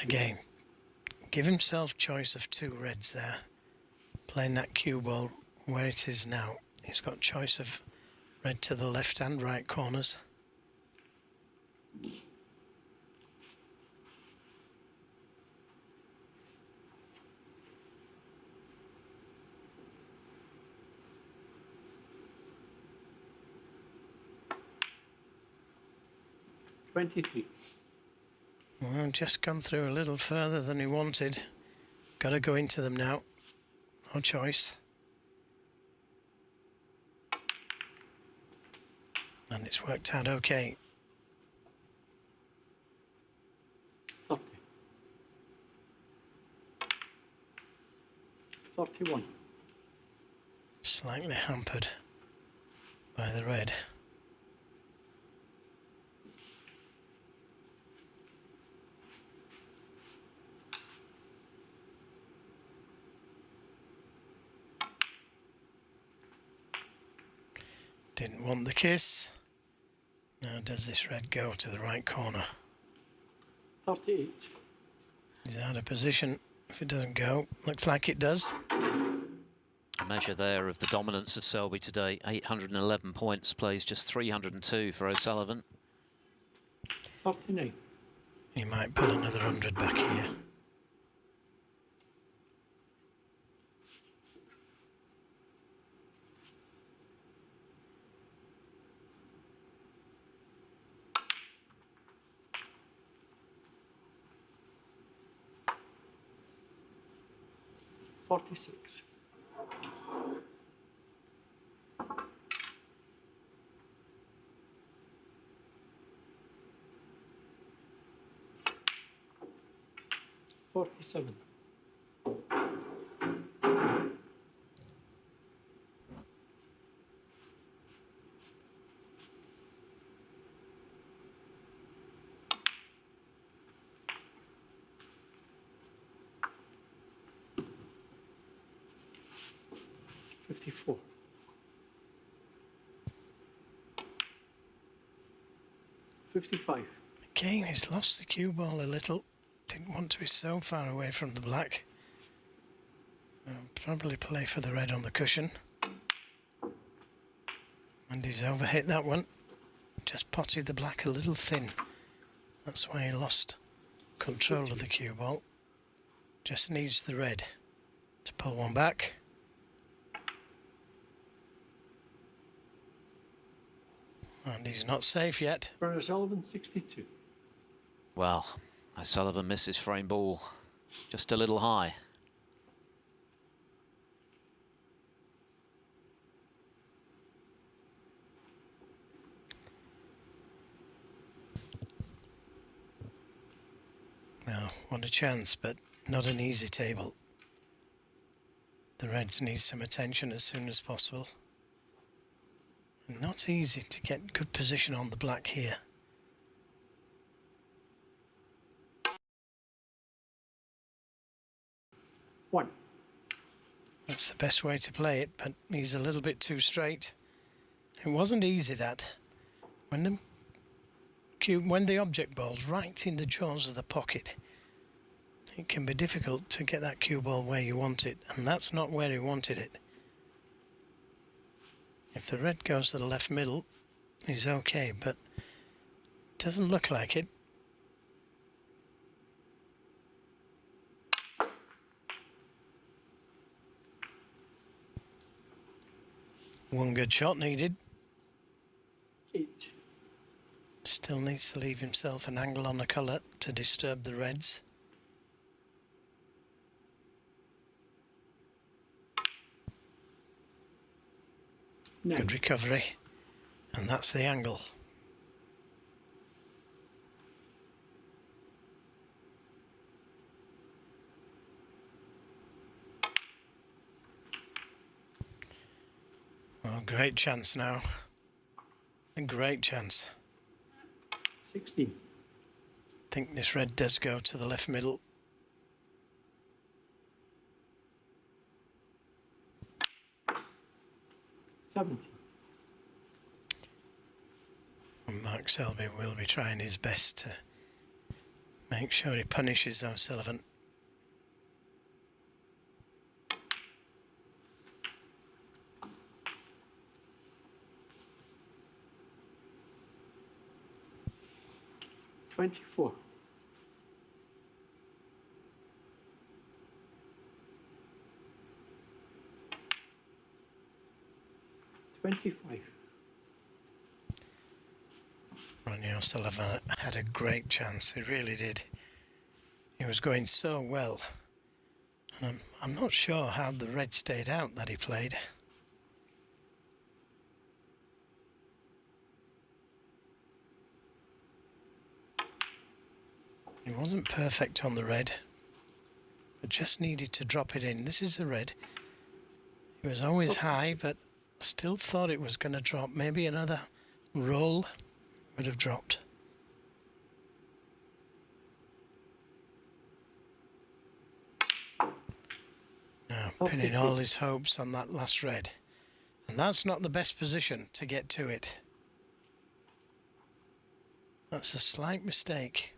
Again, give himself choice of 2 reds there. Playing that cue ball where it is now. He's got choice of red to the left and right corners. 23. Well, just gone through a little further than he wanted. Got to go into them now. No choice. And it's worked out okay. 30. 31. Slightly hampered by the red. Didn't want the kiss. Now does this red go to the right corner? 38. He's out of position. If it doesn't go, looks like it does. A measure there of the dominance of Selby today. 811 points, plays just 302 for O'Sullivan. 39. He might pull another 100 back here. $46. 47. 54. 55. Again, he's lost the cue ball a little. Didn't want to be so far away from the black. Probably play for the red on the cushion. And he's overhit that one. Just potted the black a little thin. That's why he lost control of the cue ball. Just needs the red to pull one back. And he's not safe yet. For O'Sullivan, 62. Well, O'Sullivan misses frame ball just a little high. Well, what a chance, but not an easy table. The Reds need some attention as soon as possible. Not easy to get good position on the black here. One. That's the best way to play it, but he's a little bit too straight. It wasn't easy that. When the object ball's right in the jaws of the pocket, it can be difficult to get that cue ball where you want it, and that's not where he wanted it. If the red goes to the left middle, he's okay, but it doesn't look like it. One good shot needed. 8. Still needs to leave himself an angle on the colour to disturb the reds. No. Good recovery. And that's the angle. Oh, great chance now. A great chance. 16. I think this red does go to the left middle. $70. And Mark Selby will be trying his best to make sure he punishes O'Sullivan. $24. 25. Ronnie O'Sullivan had a great chance, he really did. He was going so well. And I'm not sure how the red stayed out that he played. He wasn't perfect on the red, but just needed to drop it in. This is the red. It was always high, but still thought it was going to drop. Maybe another roll would have dropped. Now, pinning all his hopes on that last red. And that's not the best position to get to it. That's a slight mistake.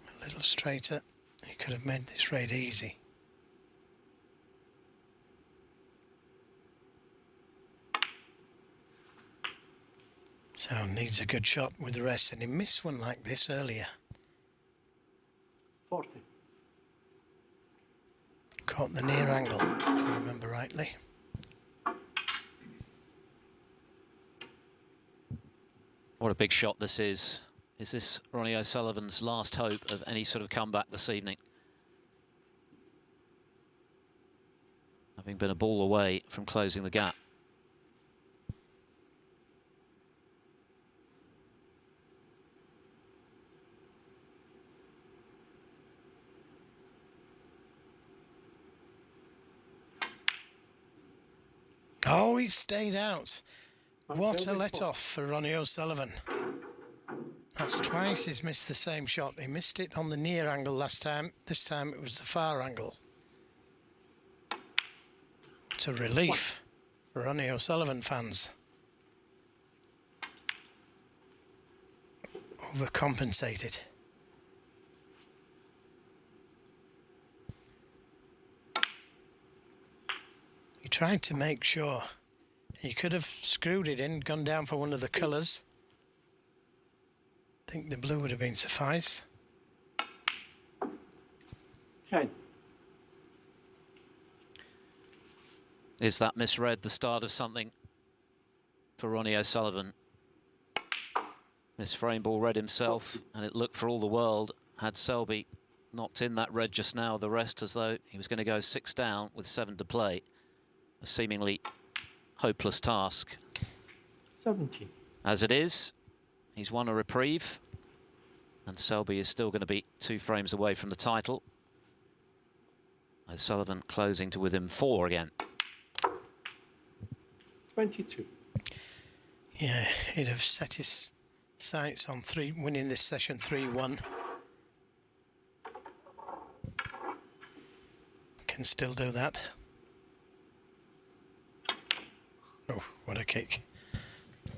A little straighter. He could have made this raid easy. So needs a good shot with the rest, and he missed one like this earlier. 40. Caught the near angle, if I remember rightly. What a big shot this is. Is this Ronnie O'Sullivan's last hope of any sort of comeback this evening? Having been a ball away from closing the gap. Oh, he stayed out. What a let-off for Ronnie O'Sullivan. That's twice he's missed the same shot. He missed it on the near angle last time. This time it was the far angle. It's a relief for Ronnie O'Sullivan fans. Overcompensated. He tried to make sure. He could have screwed it in, gone down for one of the colours. I think the blue would have been suffice. 10. Is that misread the start of something for Ronnie O'Sullivan? Miss frame ball read himself, and it looked for all the world, had Selby knocked in that red just now, the rest as though he was going to go 6 down with 7 to play. A seemingly hopeless task. 17. As it is, he's won a reprieve, and Selby is still going to be 2 frames away from the title. O'Sullivan closing to within 4 again. 22. Yeah, he'd have set his sights on winning this session 3-1. Can still do that. Oh, what a kick.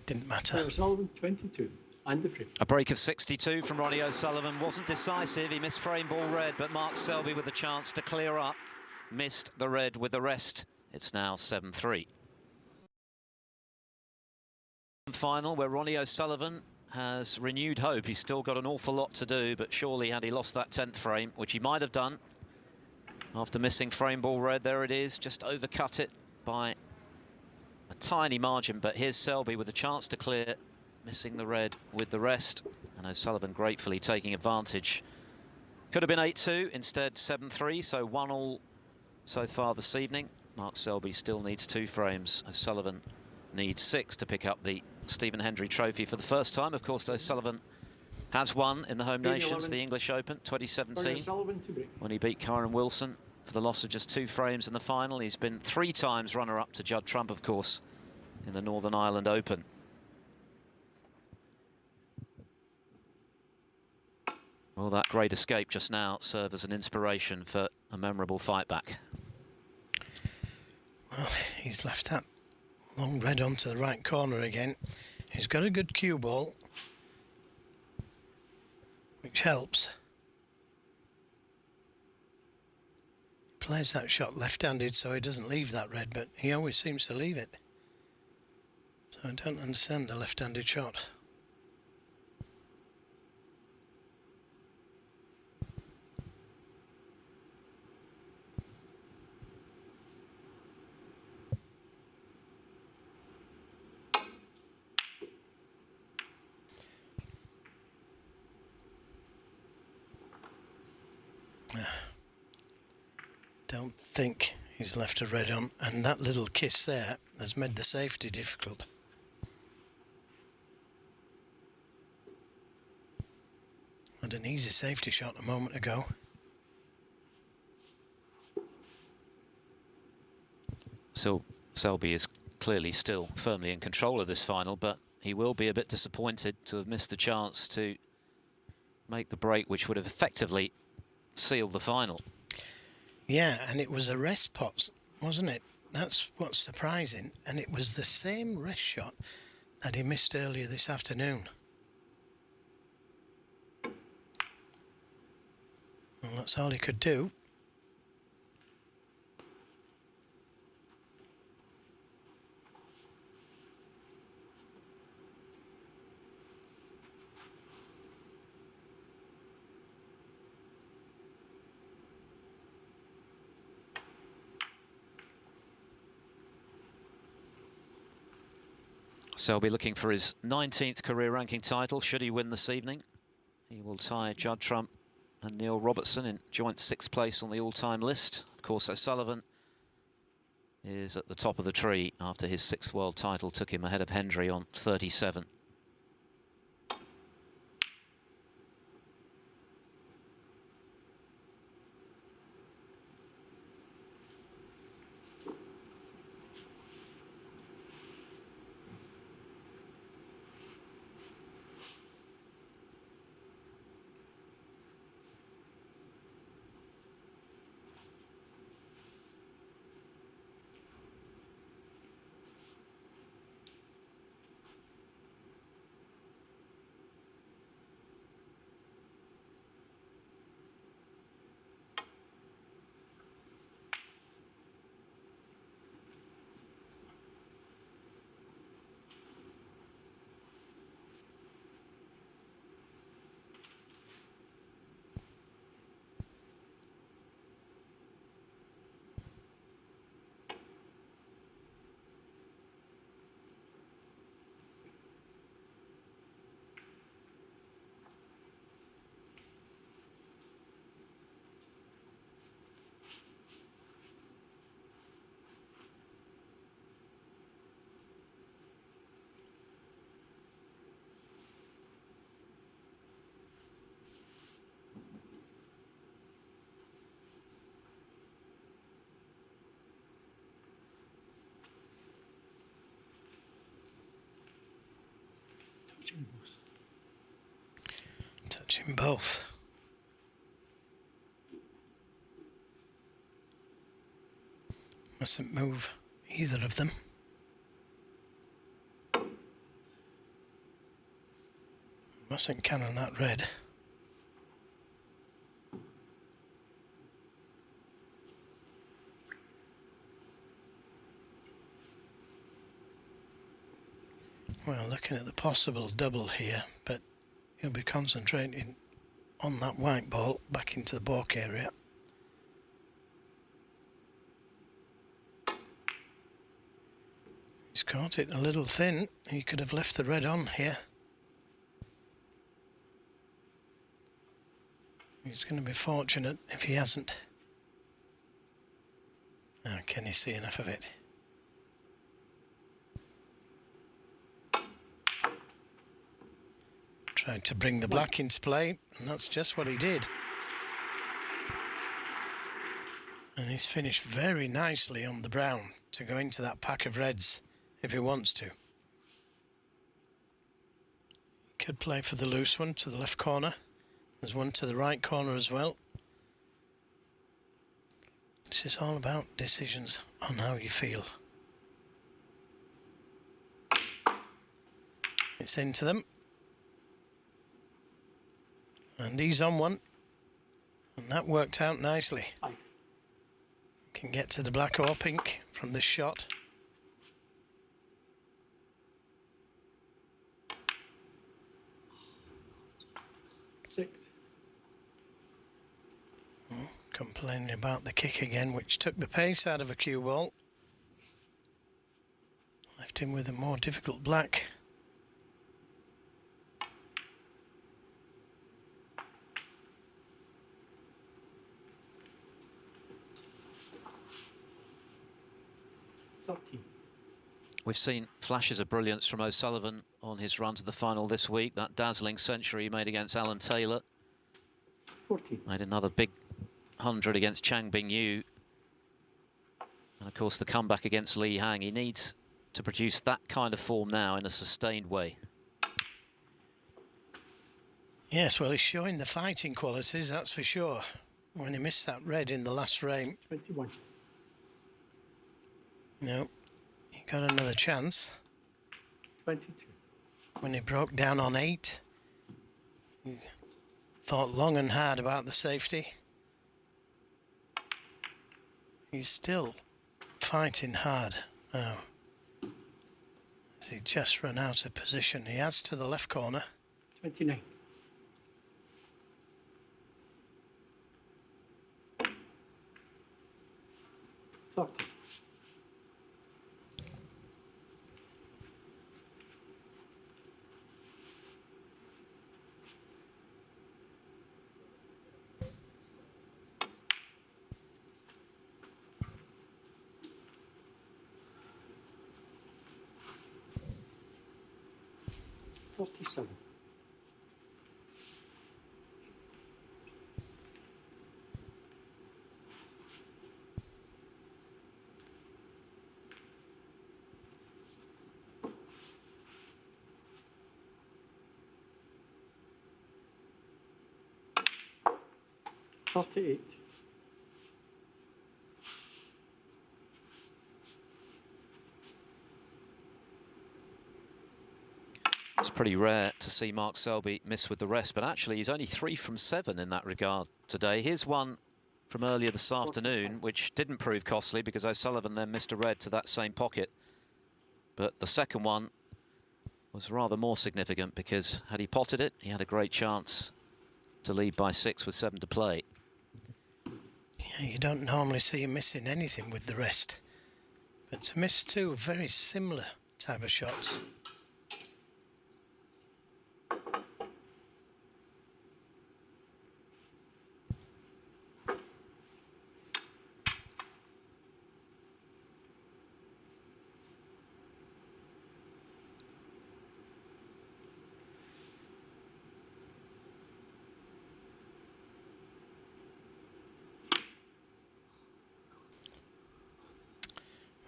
Didn't matter. O'Sullivan, 22. And the free. A break of 62 from Ronnie O'Sullivan. Wasn't decisive. He missed frame ball red, but Mark Selby with the chance to clear up. Missed the red with the rest. It's now 7-3. Final where Ronnie O'Sullivan has renewed hope. He's still got an awful lot to do, but surely had he lost that 10th frame, which he might have done, after missing frame ball red, there it is, just overcut it by a tiny margin. But here's Selby with a chance to clear, missing the red with the rest, and O'Sullivan gratefully taking advantage. Could have been 8-2, instead 7-3, so 1-all so far this evening. Mark Selby still needs 2 frames. O'Sullivan needs 6 to pick up the Stephen Hendry Trophy for the first time. Of course, O'Sullivan has won in the home nations, the English Open 2017, when he beat Kyron Wilson for the loss of just 2 frames in the final. He's been 3 times runner-up to Judd Trump, of course, in the Northern Ireland Open. Will that great escape just now serve as an inspiration for a memorable fight back? Well, he's left that long red onto the right corner again. He's got a good cue ball, which helps. Plays that shot left-handed so he doesn't leave that red, but he always seems to leave it. So I don't understand the left-handed shot. Don't think he's left a red on, and that little kiss there has made the safety difficult. Had an easy safety shot a moment ago. So Selby is clearly still firmly in control of this final, but he will be a bit disappointed to have missed the chance to make the break, which would have effectively sealed the final. Yeah, and it was a rest pot, wasn't it? That's what's surprising. And it was the same rest shot that he missed earlier this afternoon. Well, that's all he could do. Selby looking for his 19th career ranking title. Should he win this evening, he will tie Judd Trump and Neil Robertson in joint 6th place on the all-time list. Of course, O'Sullivan is at the top of the tree after his 6th world title took him ahead of Hendry on 37. Touching both. Mustn't move either of them. Mustn't cannon that red. Well, looking at the possible double here, but he'll be concentrating on that white ball back into the balk area. He's caught it a little thin. He could have left the red on here. He's going to be fortunate if he hasn't. Now, can he see enough of it? Tried to bring the black into play, and that's just what he did. And he's finished very nicely on the brown to go into that pack of reds if he wants to. He could play for the loose one to the left corner. There's one to the right corner as well. This is all about decisions on how you feel. It's into them. And he's on one, and that worked out nicely. Can get to the black or pink from this shot. Six. Oh, complaining about the kick again, which took the pace out of a cue ball. Left him with a more difficult black. 13. We've seen flashes of brilliance from O'Sullivan on his run to the final this week. That dazzling century he made against Alan Taylor. 14. Made another big 100 against Chang Bing-yu. And of course the comeback against Li Hang. He needs to produce that kind of form now in a sustained way. Yes, well, he's showing the fighting qualities, that's for sure. When he missed that red in the last frame, 21. no, he got another chance. 22. When he broke down on 8, he thought long and hard about the safety. He's still fighting hard now. As he just run out of position. He adds to the left corner. 29. Thirty. 47. .38. It's pretty rare to see Mark Selby miss with the rest, but actually he's only 3 from 7 in that regard today. Here's one from earlier this afternoon, which didn't prove costly because O'Sullivan then missed a red to that same pocket. But the second one was rather more significant because had he potted it, he had a great chance to lead by 6 with 7 to play. Yeah, you don't normally see him missing anything with the rest. But to miss 2 very similar type of shots.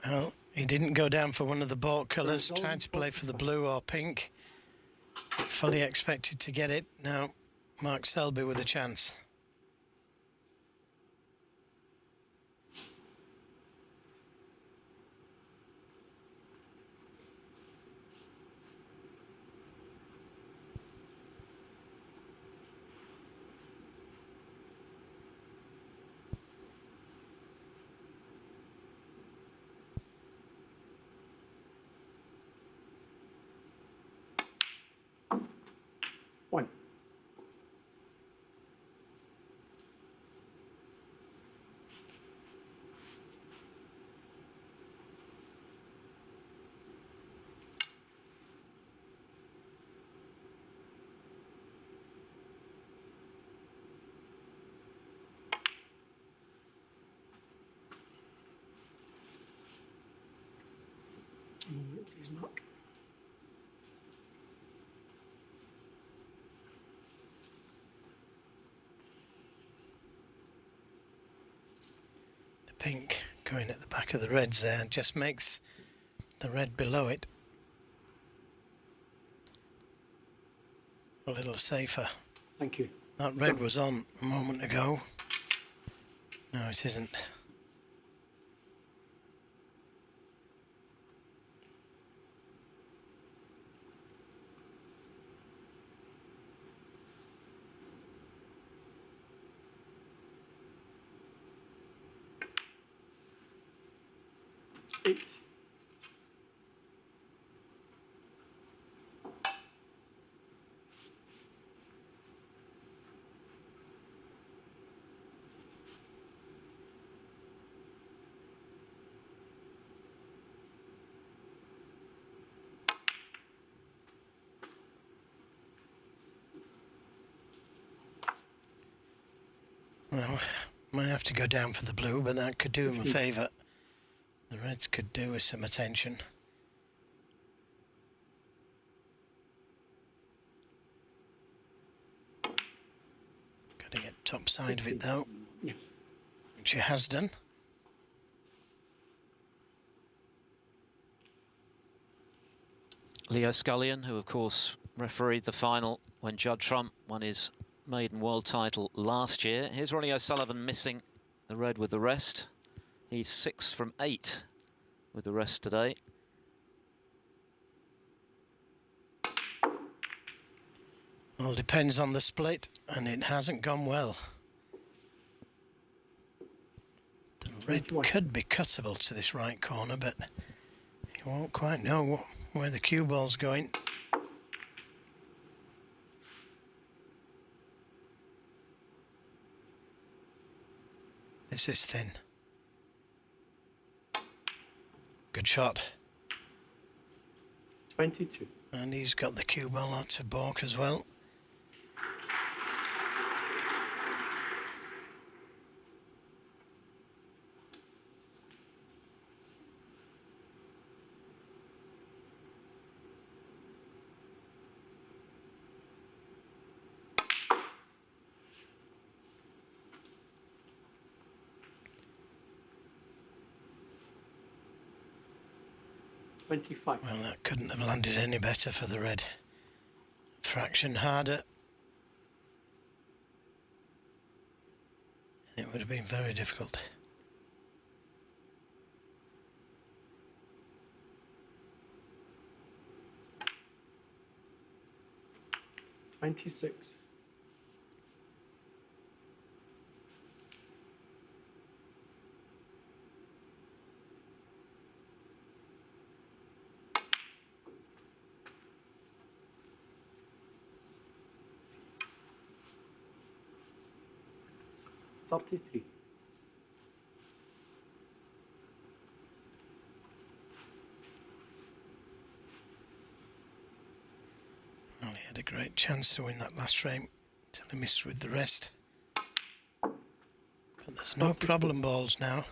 Well, he didn't go down for one of the ball colours, trying to play for the blue or pink. Fully expected to get it. Now, Mark Selby with a chance. One. Please, Mark. The pink going at the back of the reds there just makes the red below it a little safer. Thank you. That red was on a moment ago. No, it isn't. Eight. Well, might have to go down for the blue, but that could do him a favour. The red Reds could do with some attention. Got to get top side of it though, Yeah. which she has done. Leo Scullion, who of course refereed the final when Judd Trump won his maiden world title last year. Here's Ronnie O'Sullivan missing the red with the rest. He's 6 from 8 with the rest today. All depends on the split, and it hasn't gone well. The red could be cuttable to this right corner, but you won't quite know where the cue ball's going. This is thin. Good shot. 22. And he's got the cue ball out to balk as well. Well, that couldn't have landed any better for the red. Fraction harder. It would have been very difficult. $26. $33. Well, he had a great chance to win that last frame until he missed with the rest. But there's no problem balls now.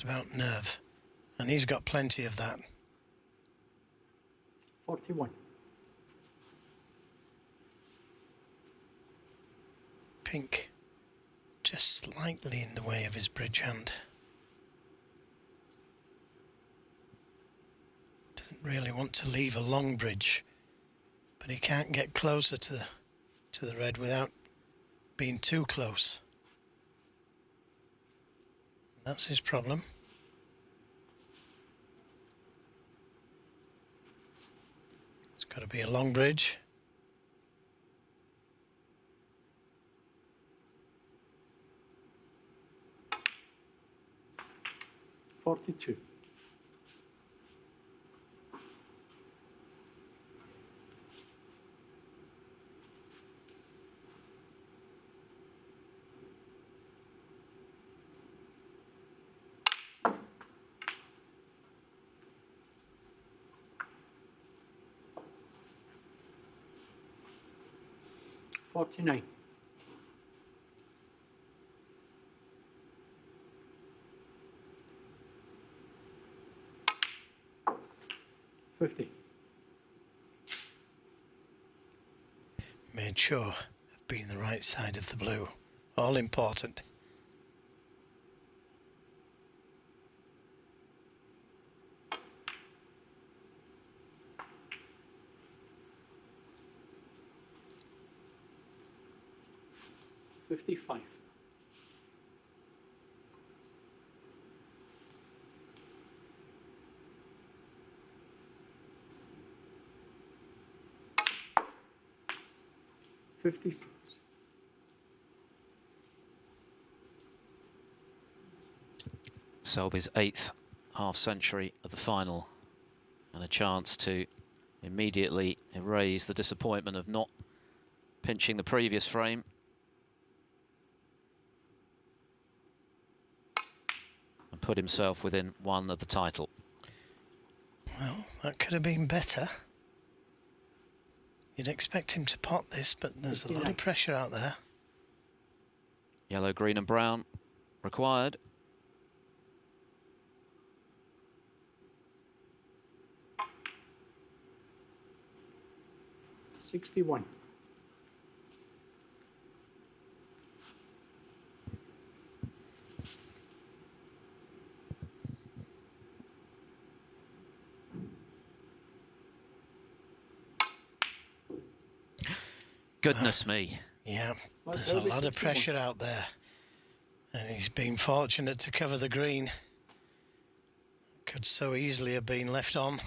It's about nerve, and he's got plenty of that. 41. Pink just slightly in the way of his bridge hand. Doesn't really want to leave a long bridge, but he can't get closer to the red without being too close. That's his problem. It's got to be a long bridge. $42. $49. $50. Made sure of being the right side of the blue. All important. $55. $56. Selby's 8th half century of the final, and a chance to immediately erase the disappointment of not pinching the previous frame. put himself within one of the title. Well, that could have been better. You'd expect him to pot this, but there's a lot of pressure out there. Yellow, green and brown required. $61. Goodness me. Yeah, there's a lot of pressure out there. And he's been fortunate to cover the green. Could so easily have been left on.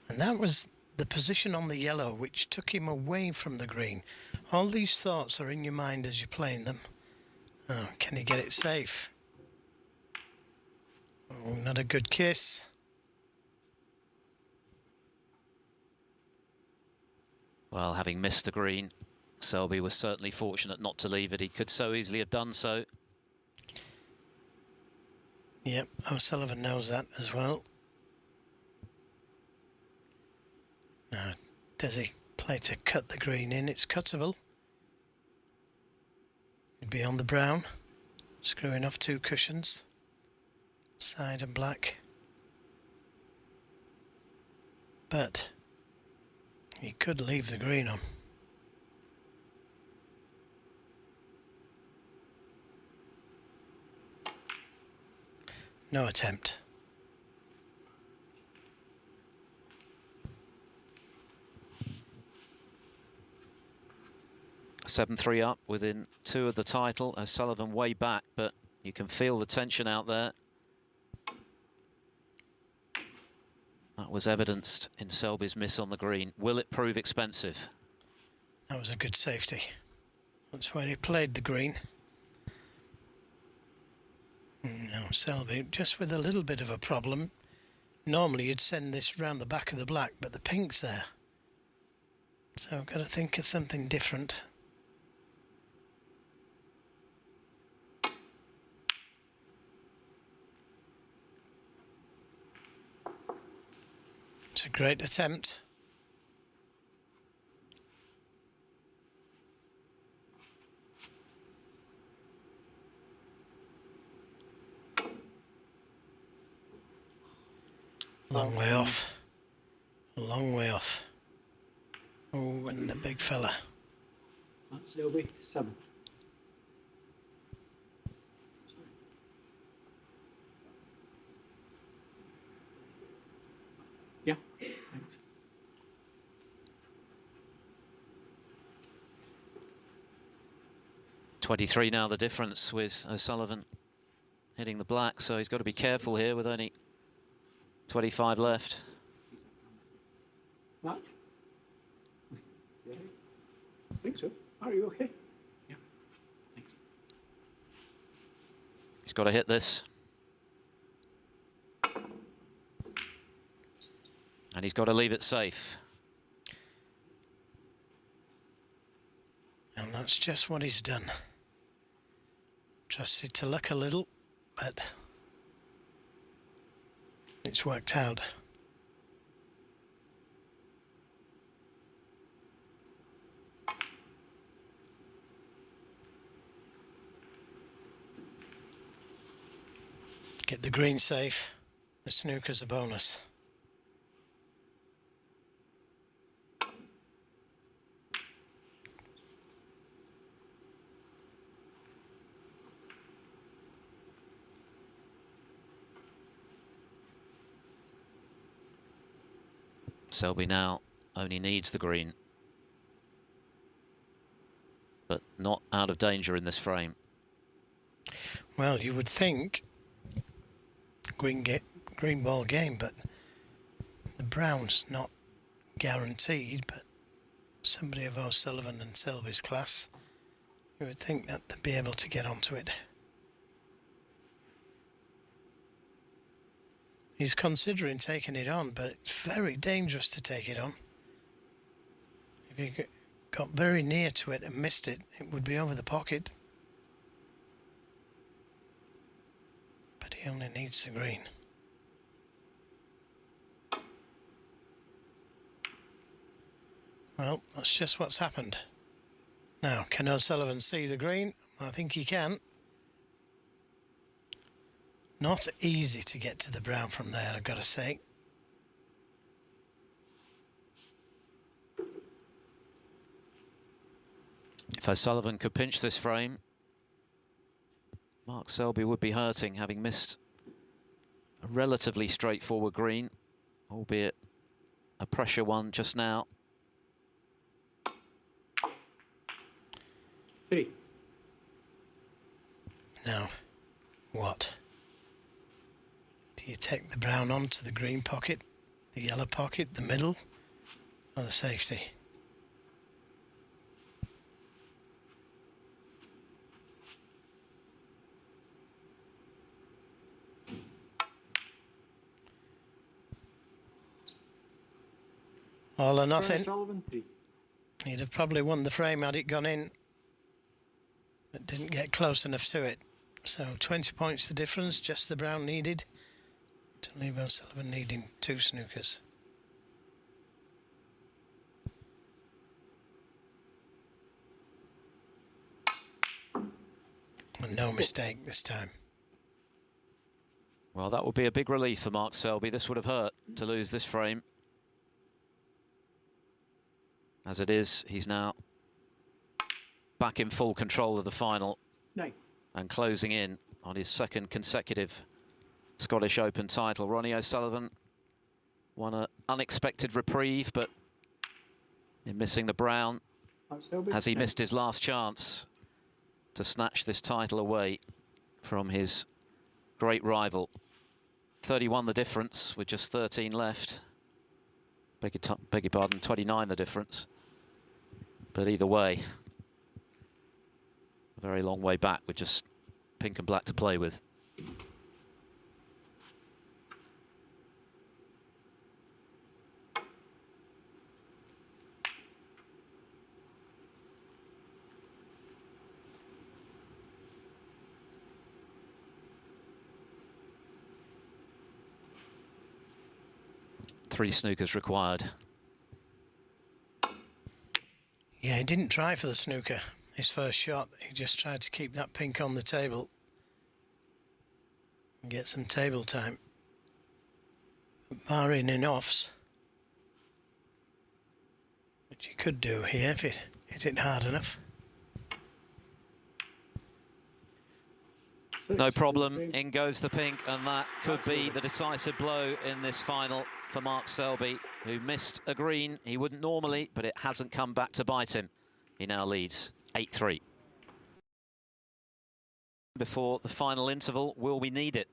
And that was the position on the yellow which took him away from the green. All these thoughts are in your mind as you're playing them. Oh, can he get it safe? Oh, not a good kiss. Well, having missed the green, Selby was certainly fortunate not to leave it. He could so easily have done so. Yep, O'Sullivan knows that as well. Now, does he play to cut the green in? It's cuttable. It'd be on the brown, screwing off 2 cushions, side and black. But he could leave the green on. No attempt. $7-3 up within 2 of the title. O'Sullivan way back, but you can feel the tension out there. That was evidenced in Selby's miss on the green. Will it prove expensive? That was a good safety. That's where he played the green. No, Selby, just with a little bit of a problem. Normally you'd send this round the back of the black, but the pink's there. So I've got to think of something different. It's a great attempt. Long way off. A long way off. Oh, and the big fella. That's SELBY, 7. Yeah, thanks. $23 now the difference with O'Sullivan hitting the black, so he's got to be careful here with only 25 left. Mark? Yeah. I think so. Are you okay? Yeah. Thanks. He's got to hit this. And he's got to leave it safe. And that's just what he's done. Trusted to luck a little, but it's worked out. Get the green safe. The snooker's a bonus. Selby now only needs the green, but not out of danger in this frame. Well, you would think green ball game, but the brown's not guaranteed. But somebody of O'Sullivan and Selby's class, you would think that they'd be able to get onto it. He's considering taking it on, but it's very dangerous to take it on. If he got very near to it and missed it, it would be over the pocket. he only needs the green. Well, that's just what's happened. Now, can O'Sullivan see the green? I think he can. Not easy to get to the brown from there, I've got to say. If O'Sullivan could pinch this frame, Mark Selby would be hurting, having missed a relatively straightforward green, albeit a pressure one just now. 3. Now, what? Do you take the brown onto the green pocket, the yellow pocket, the middle, or the safety? All or nothing. Sullivan, 3. He'd have probably won the frame had it gone in, but didn't get close enough to it. So 20 points the difference, just the brown needed to leave O'Sullivan needing 2 snookers. And no mistake this time. Well, that would be a big relief for Mark Selby. This would have hurt to lose this frame. As it is, he's now back in full control of the final 9. and closing in on his second consecutive Scottish Open title. Ronnie O'Sullivan won an unexpected reprieve, but in missing the brown, has he missed his last chance to snatch this title away from his great rival. 31 the difference with just 13 left. Beg your pardon, 29 the difference. But either way, a very long way back with just pink and black to play with. Three snookers required. Yeah, he didn't try for the snooker. His first shot, he just tried to keep that pink on the table and get some table time. Barring in offs, which he could do here if it hit it hard enough. No problem, in goes the pink, and that could be the decisive blow in this final for Mark Selby, who missed a green. He wouldn't normally, but it hasn't come back to bite him. He now leads 8-3. Before the final interval, will we need it?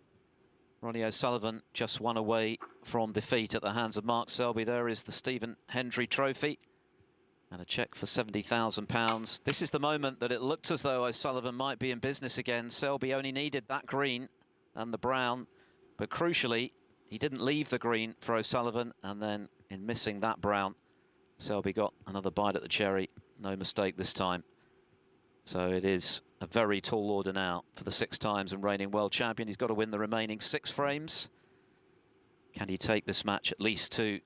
Ronnie O'Sullivan just one away from defeat at the hands of Mark Selby. There is the Stephen Hendry Trophy and a cheque for £70,000. This is the moment that it looked as though O'Sullivan might be in business again. Selby only needed that green and the brown, but crucially, he didn't leave the green for O'Sullivan, and then in missing that brown, Selby got another bite at the cherry. No mistake this time. So it is a very tall order now for the 6 times and reigning world champion. He's got to win the remaining 6 frames. Can he take this match at least to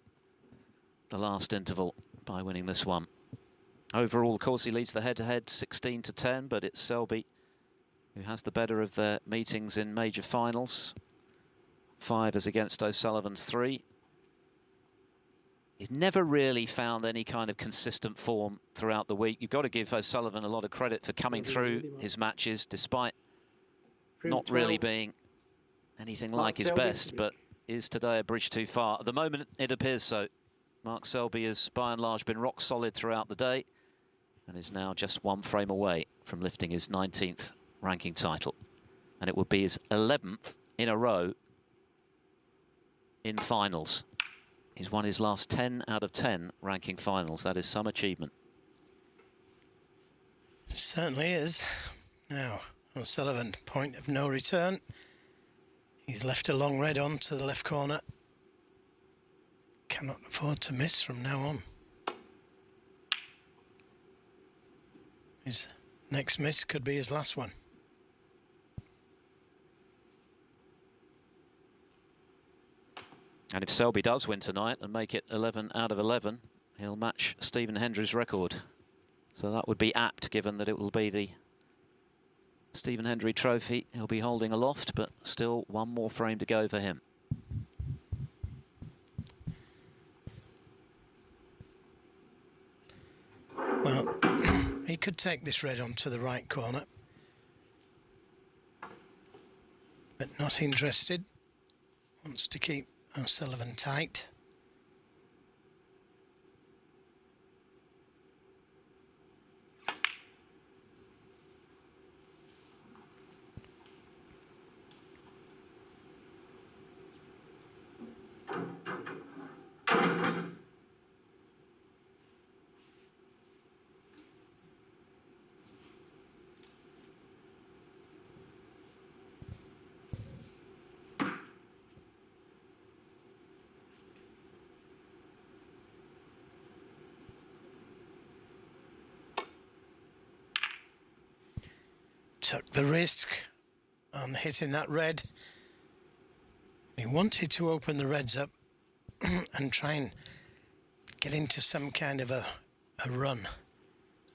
the last interval by winning this one? Overall, of course, he leads the head-to-head 16-10, but it's Selby who has the better of their meetings in major finals. 5 is against O'Sullivan's 3. He's never really found any kind of consistent form throughout the week. You've got to give O'Sullivan a lot of credit for coming through his matches, despite not really being anything like his best, but is today a bridge too far? At the moment, it appears so. Mark Selby has, by and large, been rock solid throughout the day and is now just 1 frame away from lifting his 19th ranking title. And it would be his 11th in a row in finals. He's won his last 10 out of 10 ranking finals. That is some achievement. It certainly is. Now, O'Sullivan, point of no return. He's left a long red on to the left corner. Cannot afford to miss from now on. His next miss could be his last one. And if Selby does win tonight and make it 11 out of 11, he'll match Stephen Hendry's record. So that would be apt, given that it will be the Stephen Hendry trophy he'll be holding aloft, but still one more frame to go for him. Well, he could take this red onto the right corner, but not interested. Wants to keep O'Sullivan tight. Took the risk on hitting that red. He wanted to open the reds up and try and get into some kind of a run.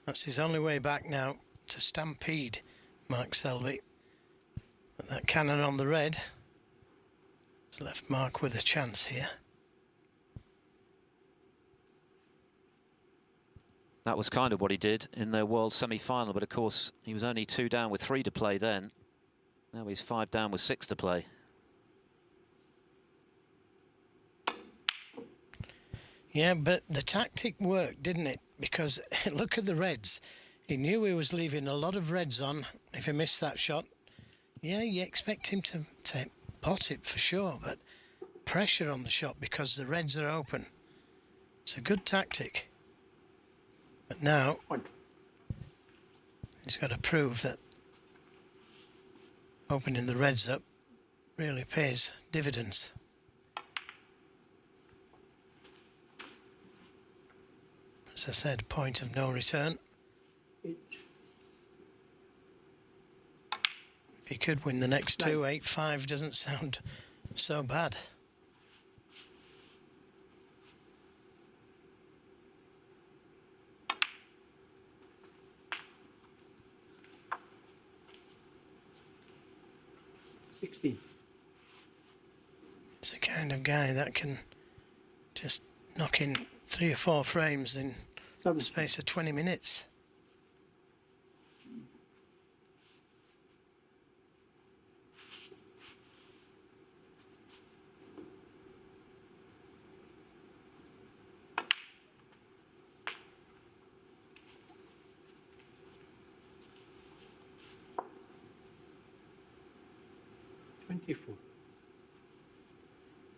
That's his only way back now to stampede Mark Selby. But that cannon on the red has left Mark with a chance here. That was kind of what he did in their World semi-final, but of course he was only 2 down with 3 to play then. Now he's 5 down with 6 to play. Yeah, but the tactic worked, didn't it? Because look at the reds. He knew he was leaving a lot of reds on if he missed that shot. Yeah, you expect him to pot it for sure, but pressure on the shot because the reds are open. It's a good tactic. But now he's got to prove that opening the reds up really pays dividends. As I said, point of no return. If he could win the next two, 8-5 doesn't sound so bad. It's the kind of guy that can just knock in 3 or 4 frames in the space of 20 minutes.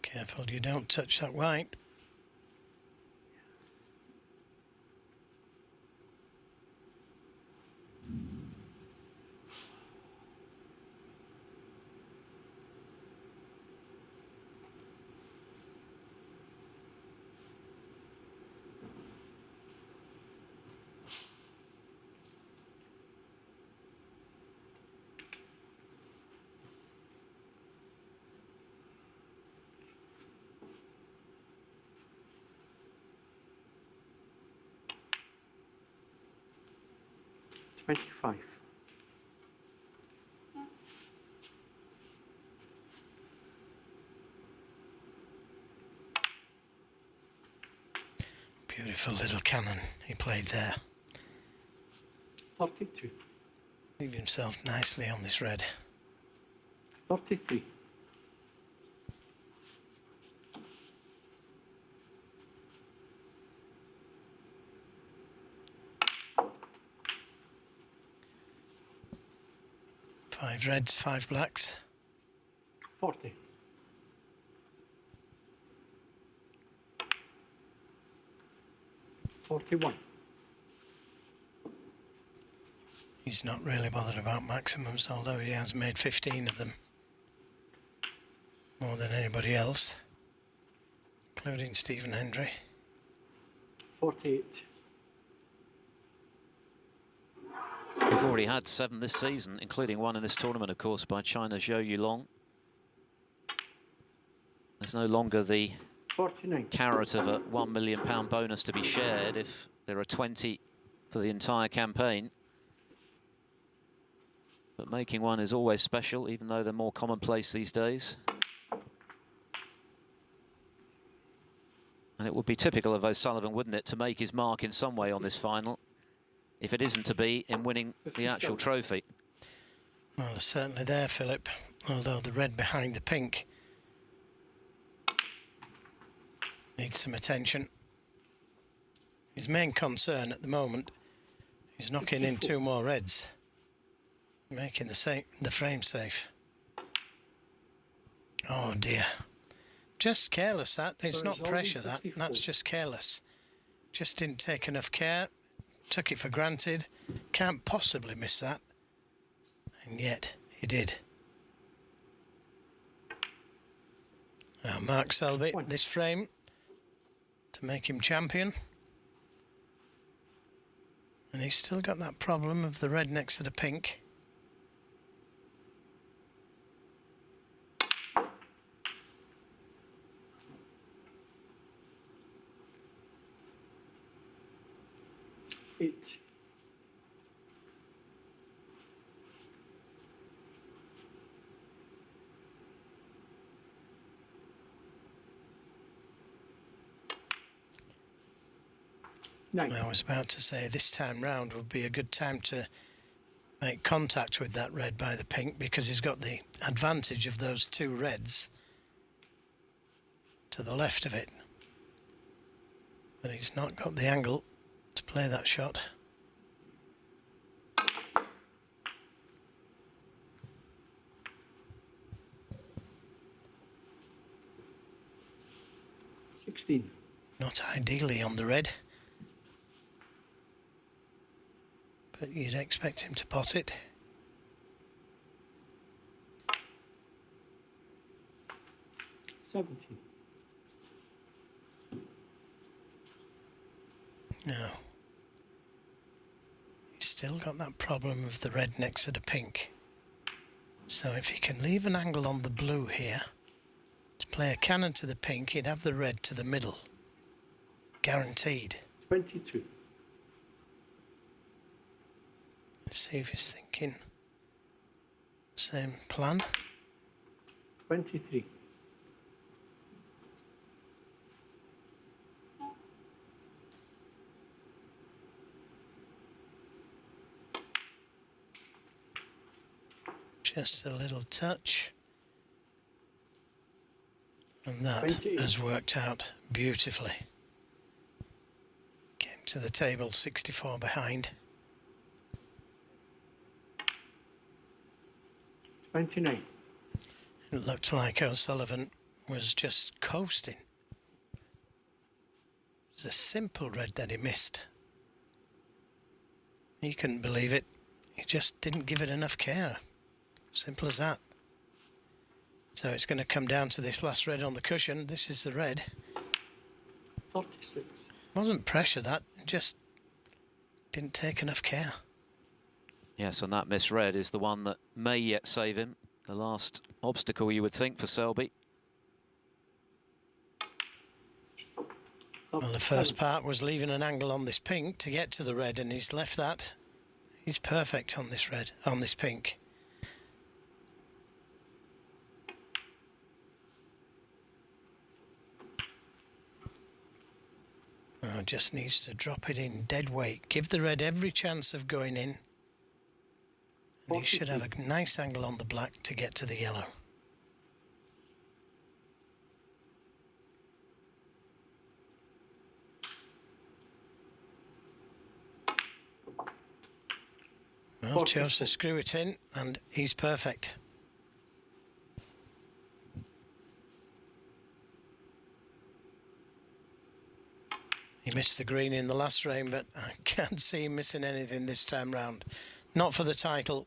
Careful you don't touch that white. Beautiful little cannon he played there. 32. Leave himself nicely on this red. 33. Five reds, 5 blacks. 40. $41. He's not really bothered about maximums, although he has made 15 of them. More than anybody else, including Stephen Hendry. 48. We've already had 7 this season, including one in this tournament, of course, by China's Zhou Yulong. There's no longer the 49. carrot of a £1 million bonus to be shared if there are 20 for the entire campaign. But making one is always special, even though they're more commonplace these days. And it would be typical of O'Sullivan, wouldn't it, to make his mark in some way on this final, if it isn't to be in winning the actual trophy. Well, it's certainly there, Philip, although the red behind the pink needs some attention. His main concern at the moment is knocking in 2 more reds, making the frame safe. Oh dear. Just careless, that. It's not pressure, that. That's just careless. Just didn't take enough care. Took it for granted. Can't possibly miss that. And yet, he did. Now, Mark Selby, this frame, to make him champion. And he's still got that problem of the red next to the pink. Eight. Nine. I was about to say this time round would be a good time to make contact with that red by the pink, because he's got the advantage of those 2 reds to the left of it. But he's not got the angle to play that shot. $16. Not ideally on the red, but you'd expect him to pot it. $17. No. He's still got that problem of the red next to the pink. So if he can leave an angle on the blue here, to play a cannon to the pink, he'd have the red to the middle. Guaranteed. 22. Let's see if he's thinking same plan. 23. Just a little touch. And that 28. has worked out beautifully. Came to the table 64 behind. 29. It looked like O'Sullivan was just coasting. It was a simple red that he missed. He couldn't believe it. He just didn't give it enough care. Simple as that. So it's going to come down to this last red on the cushion. This is the red. 36. Wasn't pressure, that. Just didn't take enough care. Yes, and that misread is the one that may yet save him. The last obstacle, you would think, for Selby. Well, the first part was leaving an angle on this pink to get to the red, and he's left that. He's perfect on this red, on this pink. Oh, just needs to drop it in dead weight. Give the red every chance of going in. And he should have a nice angle on the black to get to the yellow. Well, chose to screw it in, and he's perfect. He missed the green in the last frame, but I can't see him missing anything this time round. Not for the title.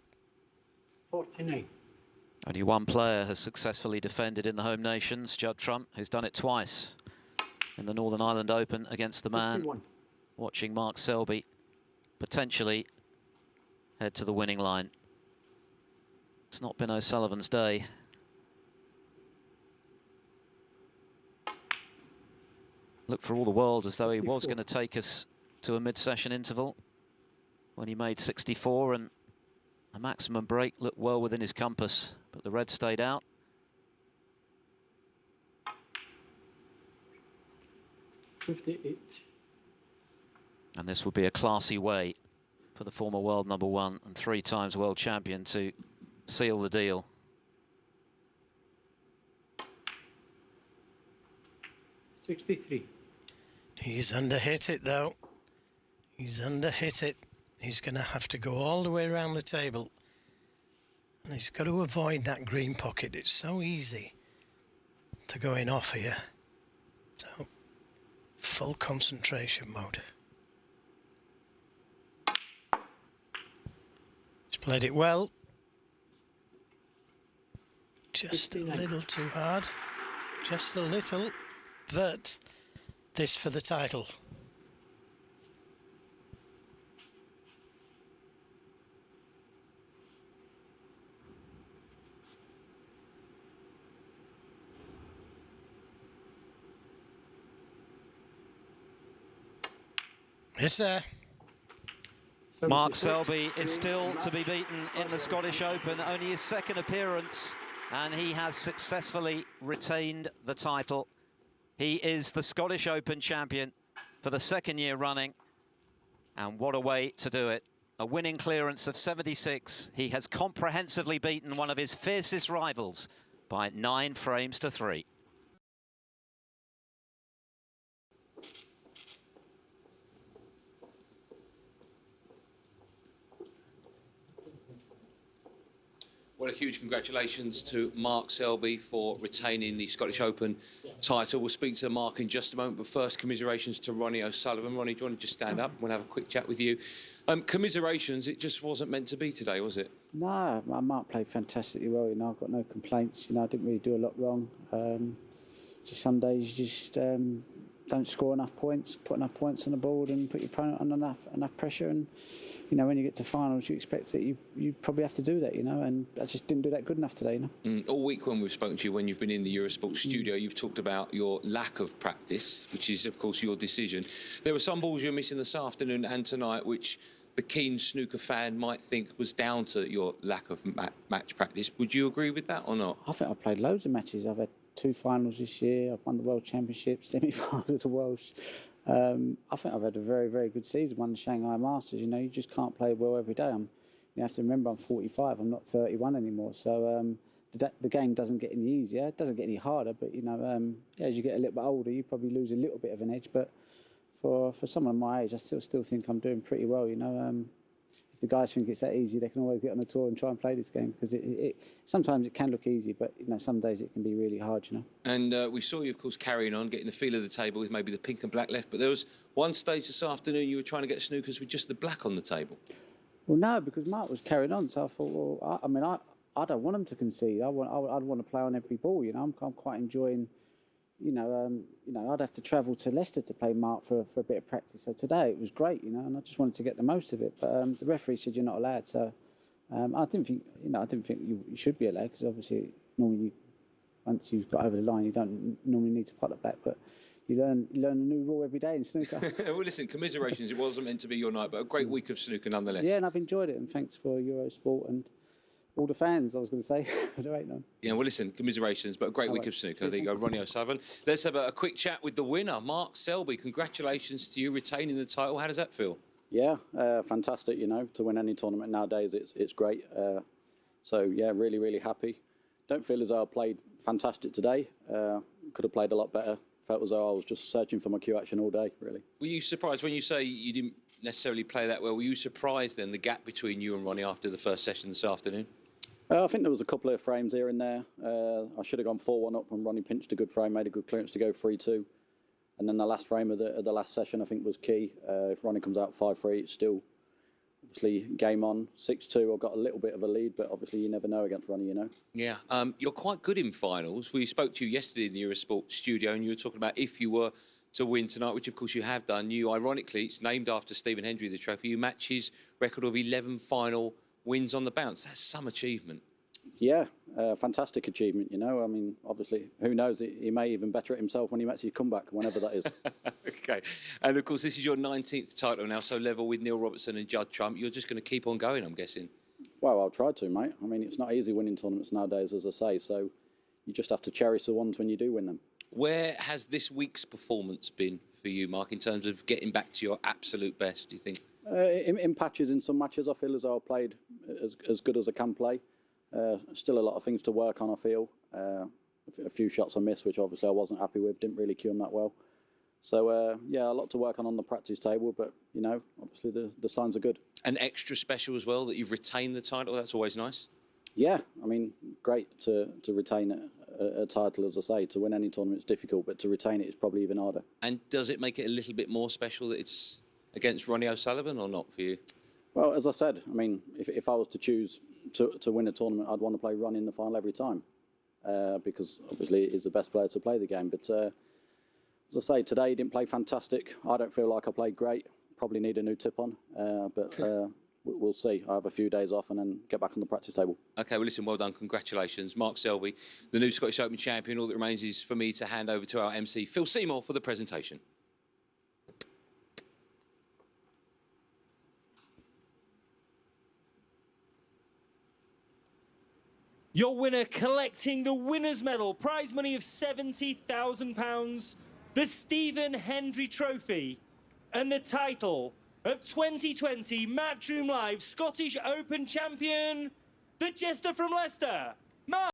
49. Only one player has successfully defended in the home nations, Judd Trump, who's done it twice in the Northern Ireland Open against the man 51. watching Mark Selby potentially head to the winning line. It's not been O'Sullivan's day. Looked for all the world as though he was going to take us to a mid-session interval when he made 64, and a maximum break looked well within his compass, but the red stayed out. And this would be a classy way for the former world #1 and 3 times world champion to seal the deal. He's underhit it though. He's underhit it. He's going to have to go all the way around the table. And he's got to avoid that green pocket. It's so easy to go in off here. So, full concentration mode. He's played it well. Just a little too hard. Just a little. But this for the title. It's there. Mark Selby is still to be beaten in the Scottish Open, only his 2nd appearance, and he has successfully retained the title. He is the Scottish Open champion for the 2nd year running, and what a way to do it. A winning clearance of 76. He has comprehensively beaten one of his fiercest rivals by 9 frames to 3. Well, a huge congratulations to Mark Selby for retaining the Scottish Open title. We'll speak to Mark in just a moment, but first, commiserations to Ronnie O'Sullivan. Ronnie, do you want to just stand up? We'll have a quick chat with you. Commiserations, it just wasn't meant to be today, was it? No, Mark played fantastically well. You know, I've got no complaints. You know, I didn't really do a lot wrong. Just some days you just don't score enough points, put enough points on the board, and put your opponent on enough pressure. And you know, when you get to finals, you expect that you probably have to do that. You know, and I just didn't do that good enough today. You know. All week when we've spoken to you, when you've been in the Eurosport studio, you've talked about your lack of practice, which is, of course, your decision. There were some balls you're missing this afternoon and tonight, which the keen snooker fan might think was down to your lack of match practice. Would you agree with that or not? I think I've played loads of matches. I've had 2 finals this year. I've won the World Championship, semi-finals of the Welsh. I think I've had a very, very good season. Won the Shanghai Masters. You know, you just can't play well every day. You have to remember I'm 45. I'm not 31 anymore. So the game doesn't get any easier. It doesn't get any harder. But you know, as you get a little bit older, you probably lose a little bit of an edge. But for someone my age, I still think I'm doing pretty well. You know, if the guys think it's that easy, they can always get on the tour and try and play this game, because sometimes it can look easy, but you know, some days it can be really hard. You know. And we saw you, of course, carrying on, getting the feel of the table with maybe the pink and black left. But there was one stage this afternoon you were trying to get snookers with just the black on the table. Well, no, because Mark was carrying on, so I thought, well, I mean, I don't want him to concede. I'd want to play on every ball. You know, I'm quite enjoying. You know, I'd have to travel to Leicester to play Mark for a bit of practice. So today it was great, you know, and I just wanted to get the most of it. But the referee said you're not allowed. So I didn't think you should be allowed, because obviously normally once you've got over the line, you don't normally need to pot the black. But you learn a new rule every day in snooker. Well, listen, commiserations. It wasn't meant to be your night, but a great week of snooker nonetheless. Yeah, and I've enjoyed it, and thanks for Eurosport and all the fans, I was going to say. There ain't none. Yeah, well, listen, commiserations, but a great week of snooker. There you go, Ronnie O'Sullivan. Let's have a quick chat with the winner, Mark Selby. Congratulations to you retaining the title. How does that feel? Yeah, fantastic. You know, to win any tournament nowadays, it's great. So yeah, really, really happy. Don't feel as though I played fantastic today. Could have played a lot better. Felt as though I was just searching for my cue action all day, really. Were you surprised when you say you didn't necessarily play that well? Were you surprised then, the gap between you and Ronnie after the first session this afternoon? I think there was a couple of frames here and there. I should have gone 4-1 up, and Ronnie pinched a good frame, made a good clearance to go 3-2. And then the last frame of the last session, I think, was key. If Ronnie comes out 5-3, it's still obviously game on. 6-2, I've got a little bit of a lead, but obviously you never know against Ronnie, you know. Yeah, you're quite good in finals. We spoke to you yesterday in the Eurosport studio, and you were talking about if you were to win tonight, which of course you have done. You, ironically, it's named after Stephen Hendry, the trophy. You match his record of 11 final wins on the bounce. That's some achievement. Yeah, fantastic achievement, you know. I mean, obviously, who knows? He may even better it himself when he makes his comeback, whenever that is. Okay. And of course, this is your 19th title now, so level with Neil Robertson and Judd Trump. You're just going to keep on going, I'm guessing. Well, I'll try to, mate. I mean, it's not easy winning tournaments nowadays, as I say, so you just have to cherish the ones when you do win them. Where has this week's performance been for you, Mark, in terms of getting back to your absolute best, do you think? In patches, in some matches, I feel as though I played as good as I can play. Still a lot of things to work on, I feel. A few shots I missed, which obviously I wasn't happy with, didn't really cue them that well. So, yeah, a lot to work on the practice table, but, you know, obviously the signs are good. And extra special as well, that you've retained the title, that's always nice. Yeah, I mean, great to retain a title, as I say. To win any tournament's difficult, but to retain it is probably even harder. And does it make it a little bit more special that it's against Ronnie O'Sullivan or not for you? Well, as I said, I mean, if I was to choose to win a tournament, I'd want to play Ronnie in the final every time, because obviously he's the best player to play the game. But as I say, today he didn't play fantastic. I don't feel like I played great. Probably need a new tip on, but we'll see. I have a few days off and then get back on the practice table. OK, well, listen, well done. Congratulations. Mark Selby, the new Scottish Open champion. All that remains is for me to hand over to our MC, Phil Seymour, for the presentation. Your winner collecting the winner's medal, prize money of £70,000, the Stephen Hendry Trophy, and the title of 2020 Matchroom Live Scottish Open champion, the Jester from Leicester, Mark.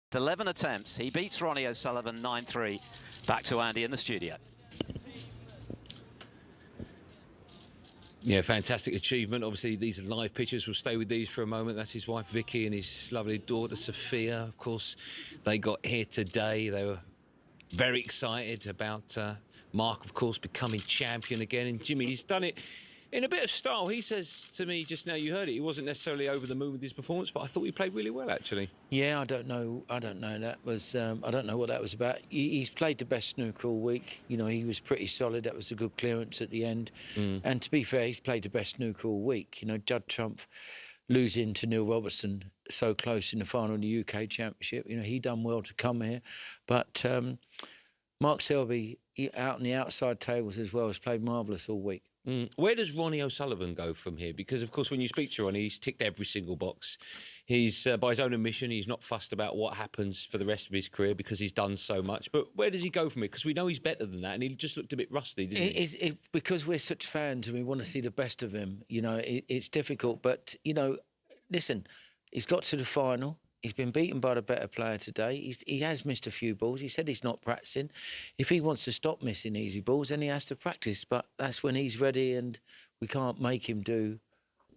It's 11 attempts. He beats Ronnie O'Sullivan 9-3. Back to Andy in the studio. Yeah, fantastic achievement. Obviously, these are live pictures. We'll stay with these for a moment. That's his wife, Vicky, and his lovely daughter, Sophia. Of course, they got here today. They were very excited about Mark, of course, becoming champion again. And Jimmy, he's done it in a bit of style. He says to me just now, you heard it, he wasn't necessarily over the moon with his performance, but I thought he played really well, actually. Yeah, I don't know. That was I don't know what that was about. He's played the best snooker all week. You know, he was pretty solid. That was a good clearance at the end. And to be fair, he's played the best snooker all week. You know, Judd Trump losing to Neil Robertson so close in the final of the UK Championship. You know, he done well to come here. But Mark Selby, out on the outside tables as well, has played marvellous all week. Where does Ronnie O'Sullivan go from here? Because, of course, when you speak to Ronnie, he's ticked every single box. He's, by his own admission, he's not fussed about what happens for the rest of his career because he's done so much. But where does he go from here? Because we know he's better than that, and he just looked a bit rusty, didn't he? Because we're such fans and we want to see the best of him, you know, it's difficult. But, you know, listen, he's got to the final. He's been beaten by the better player today. He has missed a few balls. He said he's not practicing. If he wants to stop missing easy balls, then he has to practice. But that's when he's ready, and we can't make him do.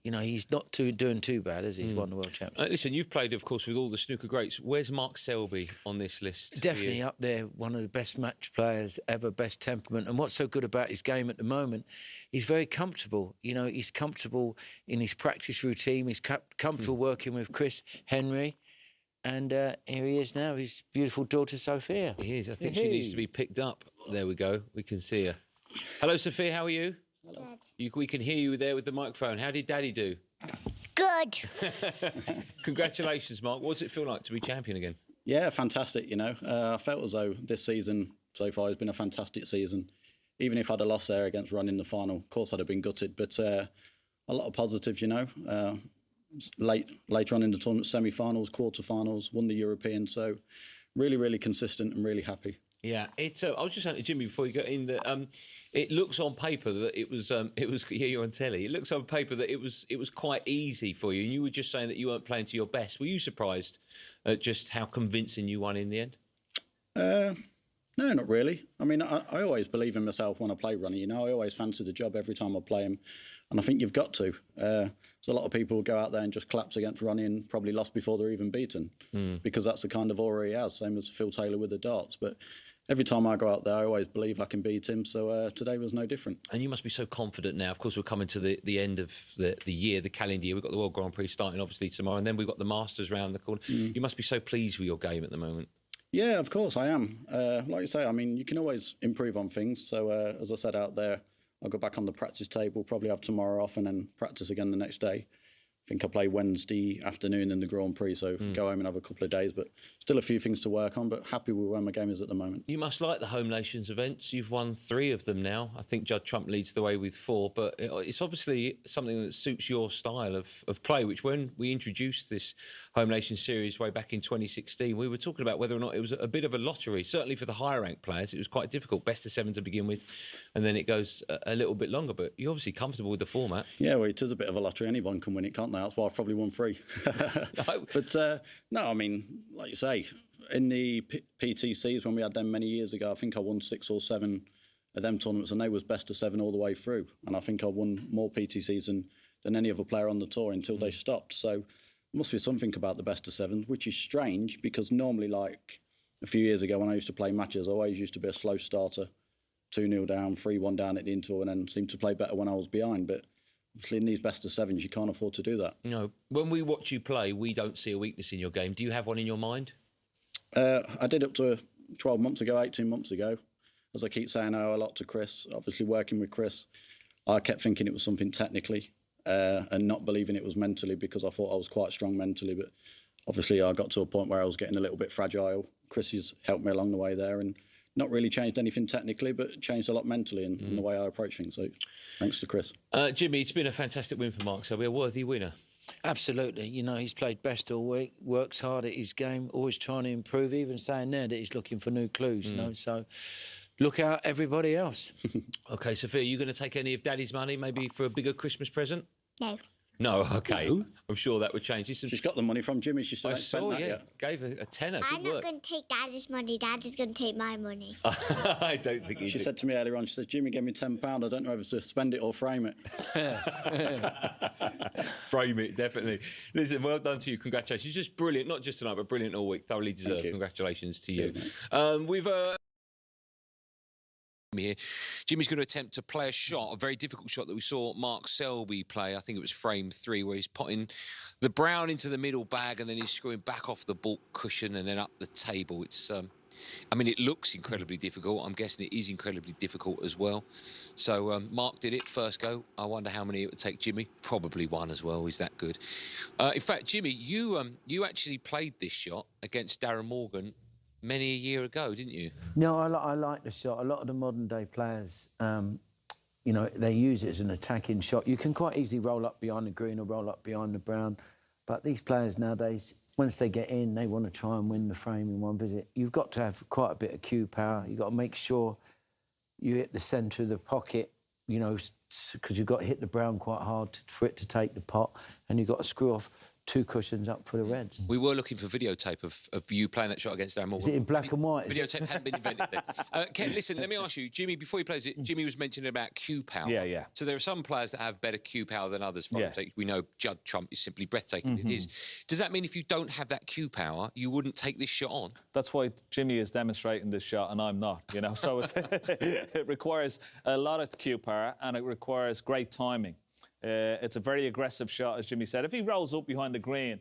You know, he's not doing too bad as he's won the World Championship. Listen, you've played, of course, with all the snooker greats. Where's Mark Selby on this list? Definitely up there, one of the best match players ever, best temperament. And what's so good about his game at the moment, he's very comfortable. You know, he's comfortable in his practice routine. He's comfortable working with Chris Henry. And here he is now, his beautiful daughter, Sophia. He is. I think she needs to be picked up. There we go. We can see her. Hello, Sophia. How are you? Good. We can hear you there with the microphone. How did Daddy do? Good. Congratulations, Mark. What does it feel like to be champion again? Yeah, fantastic, you know. I felt as though this season so far has been a fantastic season. Even if I'd have lost there against Ronnie in the final, of course I'd have been gutted. But a lot of positives, you know. Later on in the tournament, semi-finals, quarter-finals, won the European. So really, really consistent and really happy. Yeah, it's. I was just saying to Jimmy before you got in that it looks on paper that it was. Yeah, you're on telly. It looks on paper that it was quite easy for you, and you were just saying that you weren't playing to your best. Were you surprised at just how convincing you won in the end? No, not really. I mean, I always believe in myself when I play Ronnie. You know, I always fancy the job every time I play him, and I think you've got to. So a lot of people go out there and just collapse against Ronnie and probably lost before they're even beaten, because that's the kind of aura he has. Same as Phil Taylor with the darts. But every time I go out there, I always believe I can beat him. So today was no different. And you must be so confident now. Of course, we're coming to the end of the year, the calendar year. We've got the World Grand Prix starting obviously tomorrow, and then we've got the Masters round the corner. You must be so pleased with your game at the moment. Yeah, of course I am. Like you say, I mean, you can always improve on things. So as I said out there, I'll go back on the practice table, probably have tomorrow off and then practice again the next day. I think I play Wednesday afternoon in the Grand Prix, so go home and have a couple of days. But still a few things to work on, but happy with where my game is at the moment. You must like the Home Nations events. You've won 3 of them now. I think Judd Trump leads the way with 4, but it's obviously something that suits your style of play, which when we introduced this Home Nations series way back in 2016, we were talking about whether or not it was a bit of a lottery. Certainly for the higher ranked players, it was quite difficult. Best of 7 to begin with, and then it goes a little bit longer, but you're obviously comfortable with the format. Yeah, well, it is a bit of a lottery. Anyone can win it, can't they? That's why I've probably won 3. But no, I mean, like you say, in the PTCs when we had them many years ago, I think I won 6 or 7 of them tournaments, and they was best of 7 all the way through. And I think I won more PTCs than any other player on the tour until they stopped. So there must be something about the best of 7s, which is strange because normally, like a few years ago when I used to play matches, I always used to be a slow starter, 2-0 down, 3-1 down at the interval, and then seemed to play better when I was behind. But obviously, in these best of 7s, you can't afford to do that. No, when we watch you play, we don't see a weakness in your game. Do you have one in your mind? I did up to 12 months ago, 18 months ago. As I keep saying, I owe a lot to Chris. Obviously, working with Chris, I kept thinking it was something technically and not believing it was mentally because I thought I was quite strong mentally. But obviously, I got to a point where I was getting a little bit fragile. Chris has helped me along the way there and not really changed anything technically, but changed a lot mentally in the way I approach things. So thanks to Chris. Jimmy, it's been a fantastic win for Mark Selby, a worthy winner. Absolutely. You know, he's played best all week, works hard at his game, always trying to improve, even saying there that he's looking for new clues, you know, so look out everybody else. OK, Sophia, are you going to take any of Daddy's money, maybe for a bigger Christmas present? No. No, OK. I'm sure that would change. She's got the money from Jimmy. She still I hasn't spent saw, that yeah. yet. Gave a tenner. I'm Good not work. going to take Daddy's money. Daddy's going to take my money. I don't think She said to me earlier on, she said, Jimmy gave me £10. I don't know whether to spend it or frame it. Frame it, definitely. Listen, well done to you. Congratulations. Just brilliant, not just tonight, but brilliant all week. Thoroughly deserved. Congratulations to you. We've... here. Jimmy's going to attempt to play a shot, a very difficult shot that we saw Mark Selby play. I think it was frame 3, where he's putting the brown into the middle bag and then he's screwing back off the baulk cushion and then up the table. It's, I mean, it looks incredibly difficult. I'm guessing it is incredibly difficult as well. So Mark did it first go. I wonder how many it would take Jimmy. Probably 1 as well. He's that good. In fact, Jimmy, you actually played this shot against Darren Morgan many a year ago, didn't you? No, I like the shot. A lot of the modern-day players, you know, they use it as an attacking shot. You can quite easily roll up behind the green or roll up behind the brown. But these players nowadays, once they get in, they want to try and win the frame in one visit. You've got to have quite a bit of cue power. You've got to make sure you hit the centre of the pocket, you know, because you've got to hit the brown quite hard for it to take the pot, and you've got to screw off 2 cushions up for the reds. We were looking for videotape of you playing that shot against Darren Morgan. Is it in black and white? Videotape hadn't been invented then. Ken, listen, let me ask you, Jimmy, before he plays it, Jimmy was mentioning about cue power. Yeah, yeah. So there are some players that have better cue power than others. For example, we know Judd Trump is simply breathtaking. It is. Does that mean if you don't have that cue power, you wouldn't take this shot on? That's why Jimmy is demonstrating this shot and I'm not, you know. So it requires a lot of cue power and it requires great timing. It's a very aggressive shot, as Jimmy said. If he rolls up behind the green,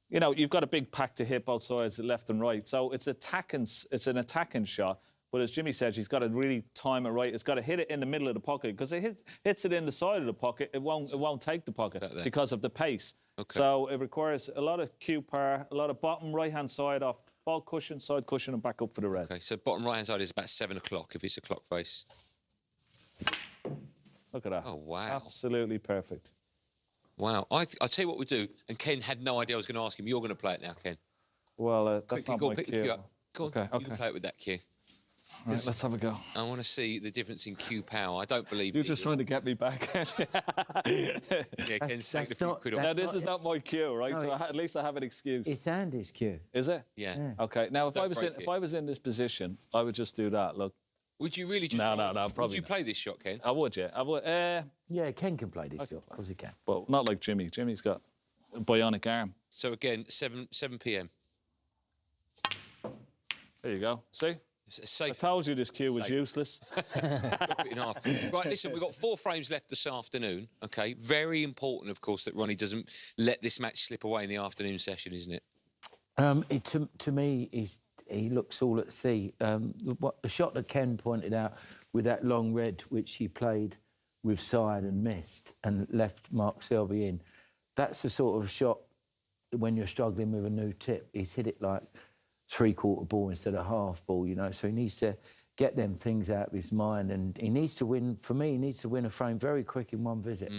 you know, you've got a big pack to hit both sides, left and right. So it's an attacking shot. But as Jimmy says, he's got to really time it right. It's got to hit it in the middle of the pocket, because it hits it in the side of the pocket, it won't take the pocket because of the pace. Okay. So it requires a lot of cue power, a lot of bottom right-hand side off ball cushion, side cushion, and back up for the reds. Okay, so bottom right-hand side is about 7 o'clock if it's a clock face. Look at that. Oh, wow. Absolutely perfect. Wow. I'll tell you what we'll do, and Ken had no idea I was going to ask him. You're going to play it now, Ken. Well, that's quickly, not go my pick the cue. cue up. Go on, Okay. you can play it with that cue. Right, let's have a go. I want to see the difference in cue power. I don't believe You're just trying to get me back. Yeah, Ken's taking a few quid off. Now, this is not my cue, right? No, So at least I have an excuse. It's Andy's cue. Is it? Yeah. Okay. Now, Don't break if I was in this position, I would just do that. Look. Would you really just... No, probably Would you play this shot, Ken? I would, yeah. I would. Yeah, Ken can play this shot. Of course he can. Well, not like Jimmy. Jimmy's got a bionic arm. So again, 7 p.m. There you go. See? It's a safe. I told you this cue was useless. Drop it in half. Right, listen, we've got 4 frames left this afternoon. Okay, very important, of course, that Ronnie doesn't let this match slip away in the afternoon session, isn't it? To me, he looks all at sea. The shot that Ken pointed out with that long red, which he played with side and missed and left Mark Selby in, that's the sort of shot when you're struggling with a new tip. He's hit it like 3/4 ball instead of half ball, you know, so he needs to get them things out of his mind, and he needs to win, for me, he needs to win a frame very quick in one visit.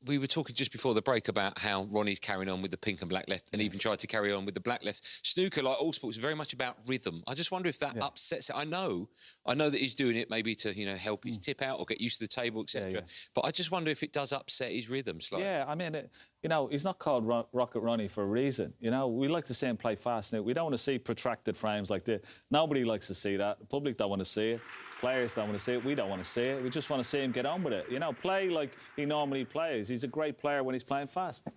We were talking just before the break about how Ronnie's carrying on with the pink and black left and even tried to carry on with the black left. Snooker, like all sports, is very much about rhythm. I just wonder if that upsets it. I know that he's doing it maybe to, you know, help his tip out or get used to the table, etc. But I just wonder if it does upset his rhythm slightly. Yeah, I mean, you know, he's not called Rocket Ronnie for a reason. You know, we like to see him play fast. Now, we don't want to see protracted frames like this. Nobody likes to see that. The public don't want to see it. Players don't want to see it. We don't want to see it. We just want to see him get on with it. You know, play like he normally plays. He's a great player when he's playing fast.